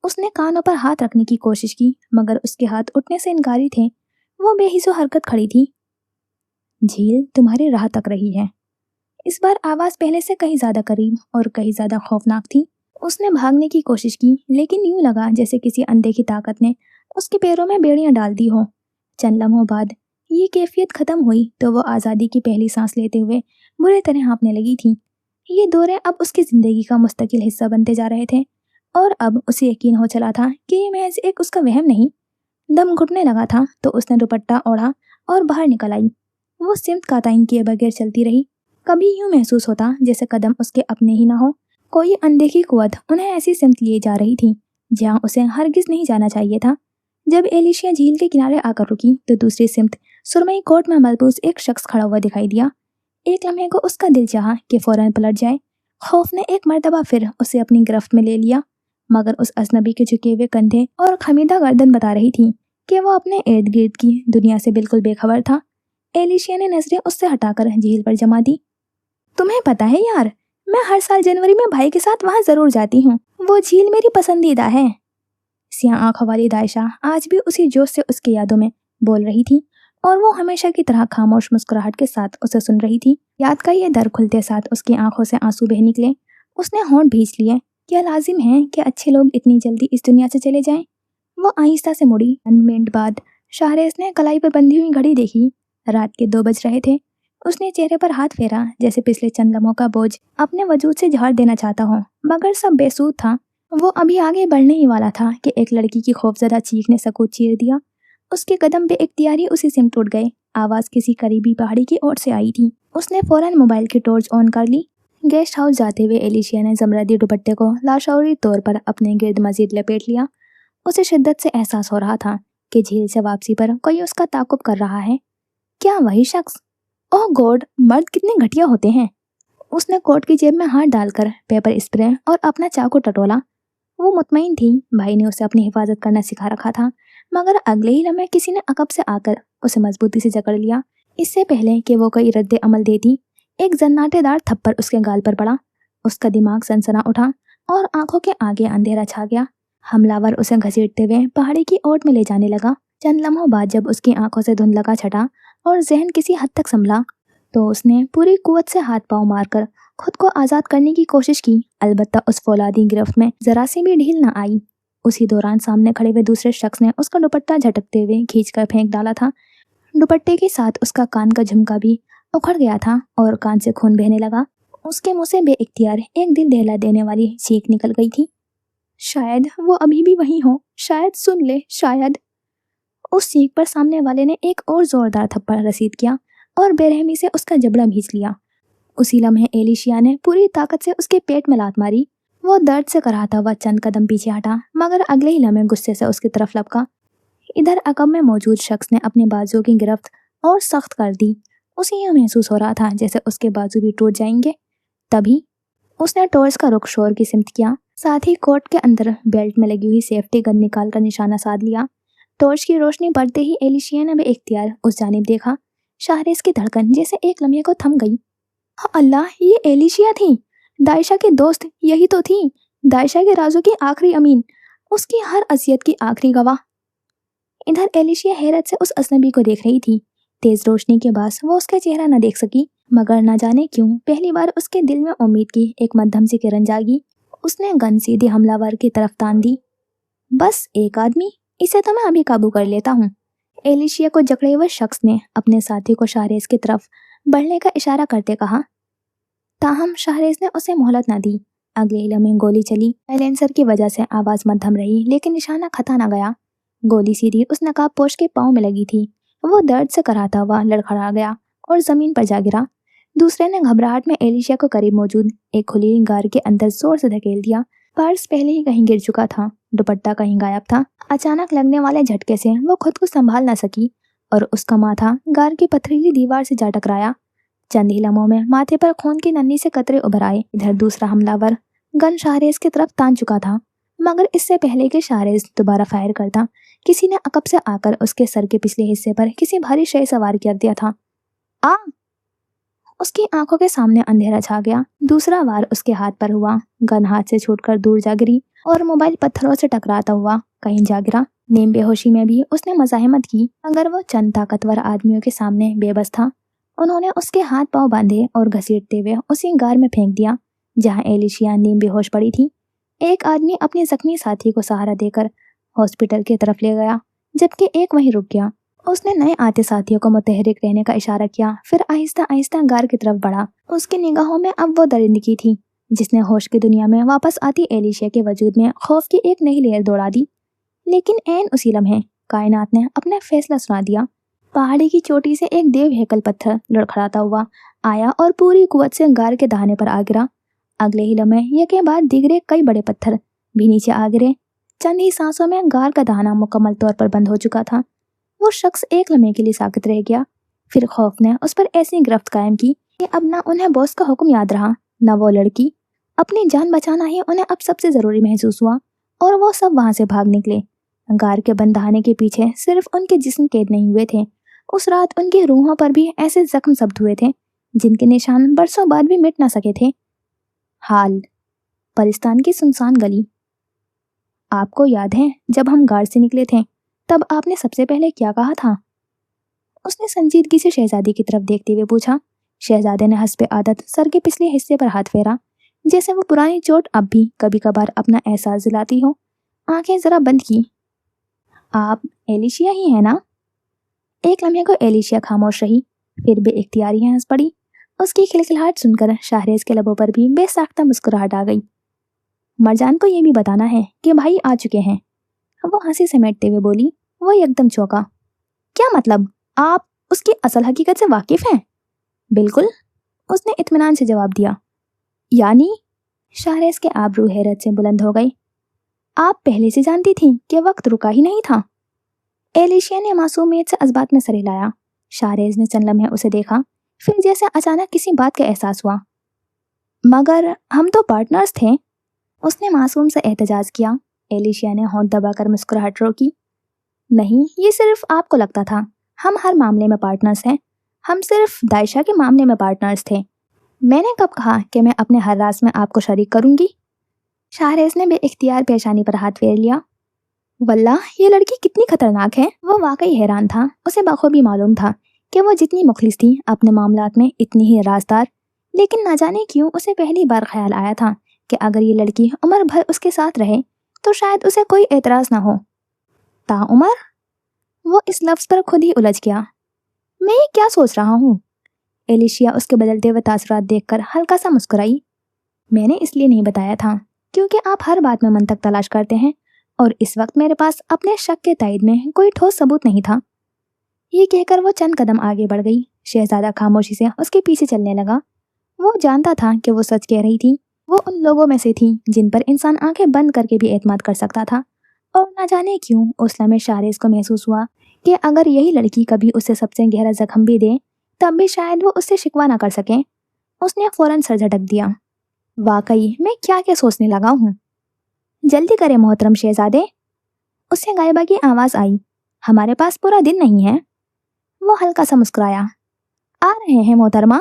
उसने कानों पर हाथ रखने की कोशिश की, मगर उसके हाथ उठने से इनकारी थे। वो बेहिसो हरकत खड़ी थी। झील तुम्हारी राह तक रही है। इस बार आवाज पहले से कहीं ज्यादा करीब और कहीं ज्यादा खौफनाक थी। उसने भागने की कोशिश की, लेकिन यूं लगा जैसे किसी अनदेखी ताकत ने उसके पैरों में बेड़ियां डाल दी हो। चंद लम्हों बाद ये कैफियत खत्म हुई तो वो आज़ादी की पहली सांस लेते हुए बुरी तरह हाँफने लगी थी। ये दौरे अब उसकी जिंदगी का मुस्तकिल हिस्सा बनते जा रहे थे, और अब उसे यकीन हो चला था कि ये महज एक उसका वहम नहीं। दम घुटने लगा था तो उसने दुपट्टा ओढ़ा और बाहर निकल आई। वो सिमत का ताइन किए बगैर चलती रही। कभी यूं महसूस होता जैसे कदम उसके अपने ही ना हो, कोई अनदेखी कुव्वत उन्हें ऐसी सिमत लिए जा रही थी जहां उसे हरगिज नहीं जाना चाहिए था। जब एलिशिया झील के किनारे आकर रुकी तो दूसरी सिमत सुरमई कोट में मलबूस एक शख्स खड़ा हुआ दिखाई दिया। एक लम्हे को उसका दिल चाहा कि फौरन पलट जाए। खौफ ने एक मर्तबा फिर उसे अपनी गिरफ्त में ले लिया, मगर उस अजनबी के झुके हुए कंधे और खमीदा गर्दन बता रही थी कि वो अपने इर्द गिर्द की दुनिया से बिल्कुल बेखबर था। एलिशिया ने नजरें उससे हटाकर झील पर जमा दी। तुम्हें पता है यार, मैं हर साल जनवरी में भाई के साथ वहां जरूर जाती हूँ। वो झील मेरी पसंदीदा है। सियाह आंखों वाली दायशा आज भी उसी जोश से उसकी यादों में बोल रही थी, और वो हमेशा की तरह खामोश मुस्कुराहट के साथ उसे सुन रही थी। याद का ये दर खुलते साथ उसकी आंखों से आंसू बह निकले। उसने होंठ भींच लिए। क्या लाजिम है कि अच्छे लोग इतनी जल्दी इस दुनिया से चले जाएं? वो आहिस्ता से मुड़ी। 1 मिनट बाद शाहरेज ने कलाई पर बंधी हुई घड़ी देखी। रात के 2 बज रहे थे। उसने चेहरे पर हाथ फेरा, जैसे पिछले चंद लम्हों का बोझ अपने वजूद से झाड़ देना चाहता हो, मगर सब बेसूद था। वो अभी आगे बढ़ने ही वाला था कि एक लड़की की खौफजदा चीख ने सकूत चीर दिया। उसके कदम बेइख्तियारी उसी सिमत उठ गए। आवाज किसी करीबी पहाड़ी की ओर से आई थी। उसने फौरन मोबाइल की टॉर्च ऑन कर ली। गेस्ट हाउस जाते हुए एलिशिया ने जमरदी दुपट्टे को लाशौरी तौर पर अपने गिर्द मजीद लपेट लिया। उसे शिद्दत से एहसास हो रहा था कि झील से वापसी पर कोई उसका ताकुब कर रहा है। क्या वही शख्स? ओह गॉड, मर्द कितने घटिया होते हैं। उसने कोट की जेब में हाथ डालकर पेपर स्प्रे और अपना चाकू टटोला। वो मुतमईन थी भाई ने उसे अपनी हिफाजत करना सिखा रखा था, मगर अगले ही लम्हे किसी ने अकब से आकर उसे मजबूती से जकड़ लिया। इससे पहले कि वो कोई रद्द अमल देती, एक जन्नाटेदार थप्पड़ उसके गाल पर पड़ा। उसका दिमाग सनसना उठा और आंखों के आगे अंधेरा छा गया। हमलावर उसे घसीटते हुए पहाड़ी की ओट में ले जाने लगा। चंद लम्हों बाद जब उसकी आंखों से धुंधलका छटा और जहन किसी हद तक संभला, तो उसने पूरी कुव्वत से हाथ पांव मारकर खुद को आज़ाद करने की कोशिश की। अलबत्ता उस फौलादी गिरफ्त में जरा सी भी ढील न आई। उसी दौरान सामने खड़े हुए दूसरे शख्स ने उसका दुपट्टा झटकते हुए खींचकर फेंक डाला था। दुपट्टे के साथ उसका कान का झुमका भी उखड़ गया था और कान से खून बहने लगा। उसके मुंह से बेइख्तियार एक दिल दहला देने वाली चीख निकल गई थी। शायद वो अभी भी वहीं हो, शायद सुन ले, शायद। उस चीख पर सामने वाले ने एक और जोरदार थप्पड़ रसीद किया और बेरहमी से उसका जबड़ा भींच लिया। उसी लम्हे एलिशिया ने पूरी ताकत से उसके पेट में लात मारी। वो दर्द से कराहता हुआ चंद कदम पीछे हटा, मगर अगले ही लम्हे गुस्से से उसकी तरफ लपका। इधर अकब में मौजूद शख्स ने अपने बाजुओं की गिरफ्त और सख्त कर दी। उसे यह महसूस हो रहा था जैसे उसके बाजू भी टूट जाएंगे। तभी उसने टॉर्च का रुख शोर की सिमत किया, साथ ही कोट के अंदर बेल्ट में लगी हुई सेफ्टी गन निकाल कर निशाना साध लिया। टॉर्च की रोशनी बढ़ते ही एलिशिया ने बेइख्तियार उस जानिब देखा। शाहरेज की धड़कन जैसे एक लम्हे को थम गई। हाँ अल्लाह, ये एलिशिया थी, दायशा की दोस्त। यही तो थी दायशा के राजों की आखिरी अमीन, उसकी हर अज़ियत की आखिरी गवाह। इधर एलिशिया हैरत से उस अजनबी को देख रही थी। तेज रोशनी के बाद वो उसका चेहरा न देख सकी, मगर न जाने क्यों पहली बार उसके दिल में उम्मीद की एक मध्यम सी किरण जागी। उसने गन सीधे हमलावर की तरफ तान दी। बस एक आदमी, इसे तो मैं अभी काबू कर लेता हूँ। एलिशिया को जकड़े हुए शख्स ने अपने साथी को शाहरेज की तरफ बढ़ने का इशारा करते कहा। ताहम शाहरेज ने उसे मोहलत न दी। अगले ही लम्हे गोली चली। साइलेंसर की वजह से आवाज मध्यम रही, लेकिन निशाना खता न गया। गोली सीधी उस नकाबपोश के पाँव में लगी थी। वो दर्द से कराहता हुआ लड़खड़ा गया और जमीन पर जा गिरा। दूसरे ने घबराहट में एलिशिया को करीब मौजूद एक खुली गार के अंदर जोर से धकेल दिया। पर्स पहले ही कहीं गिर चुका था, दुपट्टा कहीं गायब था। अचानक लगने वाले झटके से वो खुद को संभाल न सकी और उसका माथा गार की पथरीली दीवार से जा टकराया। चंद ही लम्हों में माथे पर खून की नन्ही से कतरे उभर आए। इधर दूसरा हमलावर गन शाहरेज की तरफ तान चुका था, मगर इससे पहले कि शाहरेज दोबारा फायर करता, किसी ने अकब से आकर उसके सर के पिछले हिस्से पर किसी भारी शय सवार कर दिया था। आ! उसकी आंखों के सामने अंधेरा छा गया। दूसरा वार उसके हाथ पर हुआ। गन हाथ से छूटकर दूर जा गिरी और मोबाइल पत्थरों से टकराता हुआ कहीं जा गिरा। नीम बेहोशी में भी उसने मज़ाहमत की, मगर वो चंद ताकतवर आदमियों के सामने बेबस था। उन्होंने उसके हाथ पांव बांधे और घसीटते हुए उसी गार में फेंक दिया जहां एलिशिया नीम बेहोश पड़ी थी। एक आदमी अपने जख्मी साथी को सहारा देकर हॉस्पिटल की तरफ ले गया, जबकि एक वहीं रुक गया। उसने नए आते साथियों को मुतहरिक रहने का इशारा किया, फिर आहिस्ता आहिस्ता गार की तरफ बढ़ा। उसकी निगाहों में अब वो दरिंदगी थी जिसने होश की दुनिया में वापस आती एलिशिया के वजूद में खौफ की एक नई लेयर दौड़ा दी। लेकिन ऐन उसी लम्हे कायनात ने अपना फैसला सुना दिया। पहाड़ी की चोटी से एक देव हैकल पत्थर लड़खड़ाता हुआ आया और पूरी कुवत से गार के दहाने पर आ गिरा। अगले ही लम्हे ये के बाद दिगरे कई बड़े पत्थर भी नीचे आ गिरे। चंद ही सांसों में गार का दहाना मुकम्मल तौर पर बंद हो चुका था। वो शख्स एक लम्हे के लिए साकित रह गया। फिर खौफ ने उस पर ऐसी गिरफ्त कायम की कि अब ना उन्हें बॉस का हुक्म याद रहा, न वो लड़की। अपनी जान बचाना ही उन्हें अब सबसे जरूरी महसूस हुआ और वो सब वहां से भाग निकले। गार के बंद दहाने के पीछे सिर्फ उनके जिस्म कैद नहीं हुए थे, उस रात उनकी रूहों पर भी ऐसे जख्म जब्त हुए थे जिनके निशान बरसों बाद भी मिट ना सके थे। हाल परिस्तान की सुनसान गली। आपको याद है जब हम गार से निकले थे तब आपने सबसे पहले क्या कहा था? उसने संजीदगी से शहजादी की तरफ देखते हुए पूछा। शहजादे ने हंसपे आदत सर के पिछले हिस्से पर हाथ फेरा, जैसे वो पुरानी चोट अब भी कभी कभार अपना एहसास दिलाती हो। आंखें जरा बंद की। आप एलिशिया ही है ना? एक लम्हे को एलिशिया खामोश रही, फिर बेइख्तियारी हंस पड़ी। उसकी खिलखिलाहट सुनकर शाहरेज के लबों पर भी बेसाख्ता मुस्कुराहट आ गई। मरजान को ये भी बताना है कि भाई आ चुके हैं, वो हंसी समेटते हुए बोली। वो एकदम चौंका। क्या मतलब? आप उसकी असल हकीकत से वाकिफ हैं? बिल्कुल, उसने इत्मीनान से जवाब दिया। यानी? शाहरेज के आबरू हैरत से बुलंद हो गई। आप पहले से जानती थी कि वक्त रुका ही नहीं था? एलिशिया ने मासूमियत से इस्बात में सर हिलाया। शाहरेज ने चंद लम्हे उसे देखा, फिर जैसे अचानक किसी बात का एहसास हुआ। मगर हम तो पार्टनर्स थे, उसने मासूम से एहतजाज किया। एलिशिया ने होंठ दबाकर मुस्कुराहट रोकी। नहीं, ये सिर्फ आपको लगता था। हम हर मामले में पार्टनर्स हैं। हम सिर्फ दायशा के मामले में पार्टनर्स थे। मैंने कब कहा कि मैं अपने हर राज में आपको शरीक करूंगी? शाहरेज ने बेइख्तियार पेशानी पर हाथ फेर लिया। वल्लाह, ये लड़की कितनी खतरनाक है। वो वाकई हैरान था। उसे बखूबी मालूम था कि वो जितनी मुखलिस थी अपने मामलात में उतनी ही राजदार, लेकिन ना जाने क्यों उसे पहली बार ख्याल आया था कि अगर ये लड़की उम्र भर उसके साथ रहे तो शायद उसे कोई एतराज ना हो। ताउमर? वो इस लफ्ज पर खुद ही उलझ गया। मैं ये क्या सोच रहा हूँ? एलिशिया उसके बदलते हुए तासुरात देखकर हल्का सा मुस्कुराई। मैंने इसलिए नहीं बताया था क्योंकि आप हर बात में मंतक तलाश करते हैं और इस वक्त मेरे पास अपने शक के तायद में कोई ठोस सबूत नहीं था। ये कहकर वो चंद कदम आगे बढ़ गई। शहजादा खामोशी से उसके पीछे चलने लगा। वो जानता था कि वो सच कह रही थी। वो उन लोगों में से थी जिन पर इंसान आंखें बंद करके भी एतमाद कर सकता था। और ना जाने क्यों उस लम्हे शाहरेज को महसूस हुआ कि अगर यही लड़की कभी उसे सबसे गहरा जख्म भी दे तब भी शायद वो उससे शिकवा ना कर सके। उसने फौरन सर झटक दिया। वाकई मैं क्या क्या सोचने लगा हूँ। जल्दी करें मोहतरम शहजादे, उससे गायबा की आवाज़ आई। हमारे पास पूरा दिन नहीं है। वो हल्का सा मुस्कुराया। आ रहे हैं मोहतरमा,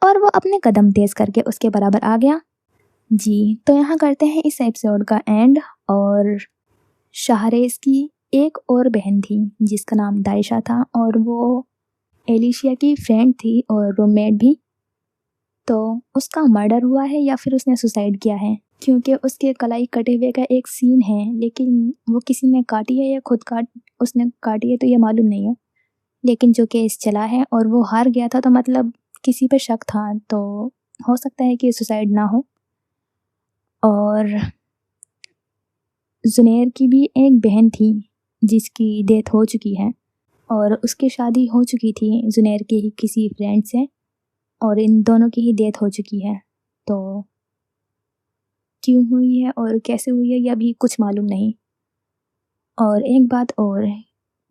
और वो अपने कदम तेज करके उसके बराबर आ गया। जी, तो यहाँ करते हैं इस एपिसोड का एंड। और शाहरेज की एक और बहन थी जिसका नाम दायशा था और वो एलिशिया की फ्रेंड थी और रूममेट भी। तो उसका मर्डर हुआ है या फिर उसने सुसाइड किया है, क्योंकि उसके कलाई कटे हुए का एक सीन है, लेकिन वो किसी ने काटी है या खुद उसने काटी है तो ये मालूम नहीं है। लेकिन जो केस चला है और वो हार गया था तो मतलब किसी पे शक था, तो हो सकता है कि सुसाइड ना हो। और जुनैर की भी एक बहन थी जिसकी डेथ हो चुकी है और उसकी शादी हो चुकी थी जुनैर के ही किसी फ्रेंड से, और इन दोनों की ही डेथ हो चुकी है। तो क्यों हुई है और कैसे हुई है यह भी कुछ मालूम नहीं। और एक बात और है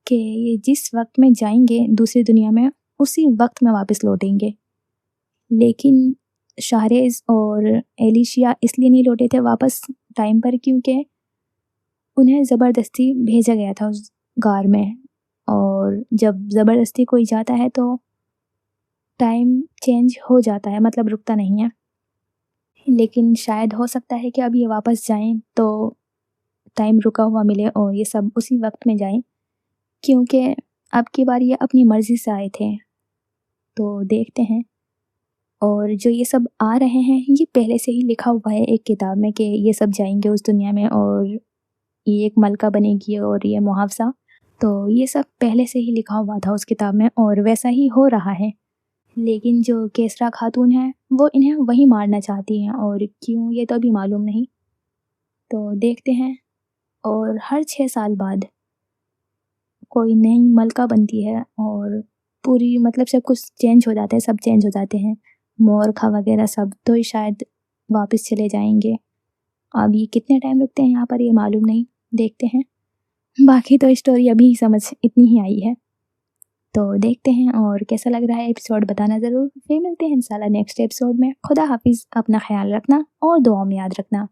कि ये जिस वक्त में जाएंगे दूसरी दुनिया में उसी वक्त में वापस लौटेंगे, लेकिन शाहरेज और एलिशिया इसलिए नहीं लौटे थे वापस टाइम पर क्योंकि انہیں زبردستی بھیجا گیا تھا اس غار میں، اور جب زبردستی کوئی جاتا ہے تو ٹائم چینج ہو جاتا ہے، مطلب رکتا نہیں ہے۔ لیکن شاید ہو سکتا ہے کہ اب یہ واپس جائیں تو ٹائم رکا ہوا ملے اور یہ سب اسی وقت میں جائیں، کیونکہ اب کی بار یہ اپنی مرضی سے آئے تھے۔ تو دیکھتے ہیں۔ اور جو یہ سب آ رہے ہیں یہ پہلے سے ہی لکھا ہوا ہے ایک کتاب میں کہ یہ سب جائیں گے اس دنیا میں، اور یہ ایک ملکہ بنے گی اور یہ محافظہ، تو یہ سب پہلے سے ہی لکھا ہوا تھا اس کتاب میں اور ویسا ہی ہو رہا ہے۔ لیکن جو کیسرا خاتون ہے وہ انہیں وہی مارنا چاہتی ہیں، اور کیوں یہ تو ابھی معلوم نہیں۔ تو دیکھتے ہیں۔ اور ہر 6 سال بعد کوئی نئی ملکہ بنتی ہے اور پوری مطلب سب کچھ چینج ہو جاتا ہے، سب چینج ہو جاتے ہیں، مورخہ وغیرہ سب، تو یہ شاید واپس چلے جائیں گے۔ اب یہ کتنے ٹائم رکتے ہیں یہاں پر یہ معلوم نہیں، دیکھتے ہیں۔ باقی تو اسٹوری ابھی سمجھ اتنی ہی آئی ہے، تو دیکھتے ہیں اور کیسا لگ رہا ہے ایپیسوڈ بتانا ضرور۔ پھر ملتے ہیں انشاءاللہ نیکسٹ ایپیسوڈ میں۔ خدا حافظ، اپنا خیال رکھنا اور دعاؤں میں یاد رکھنا۔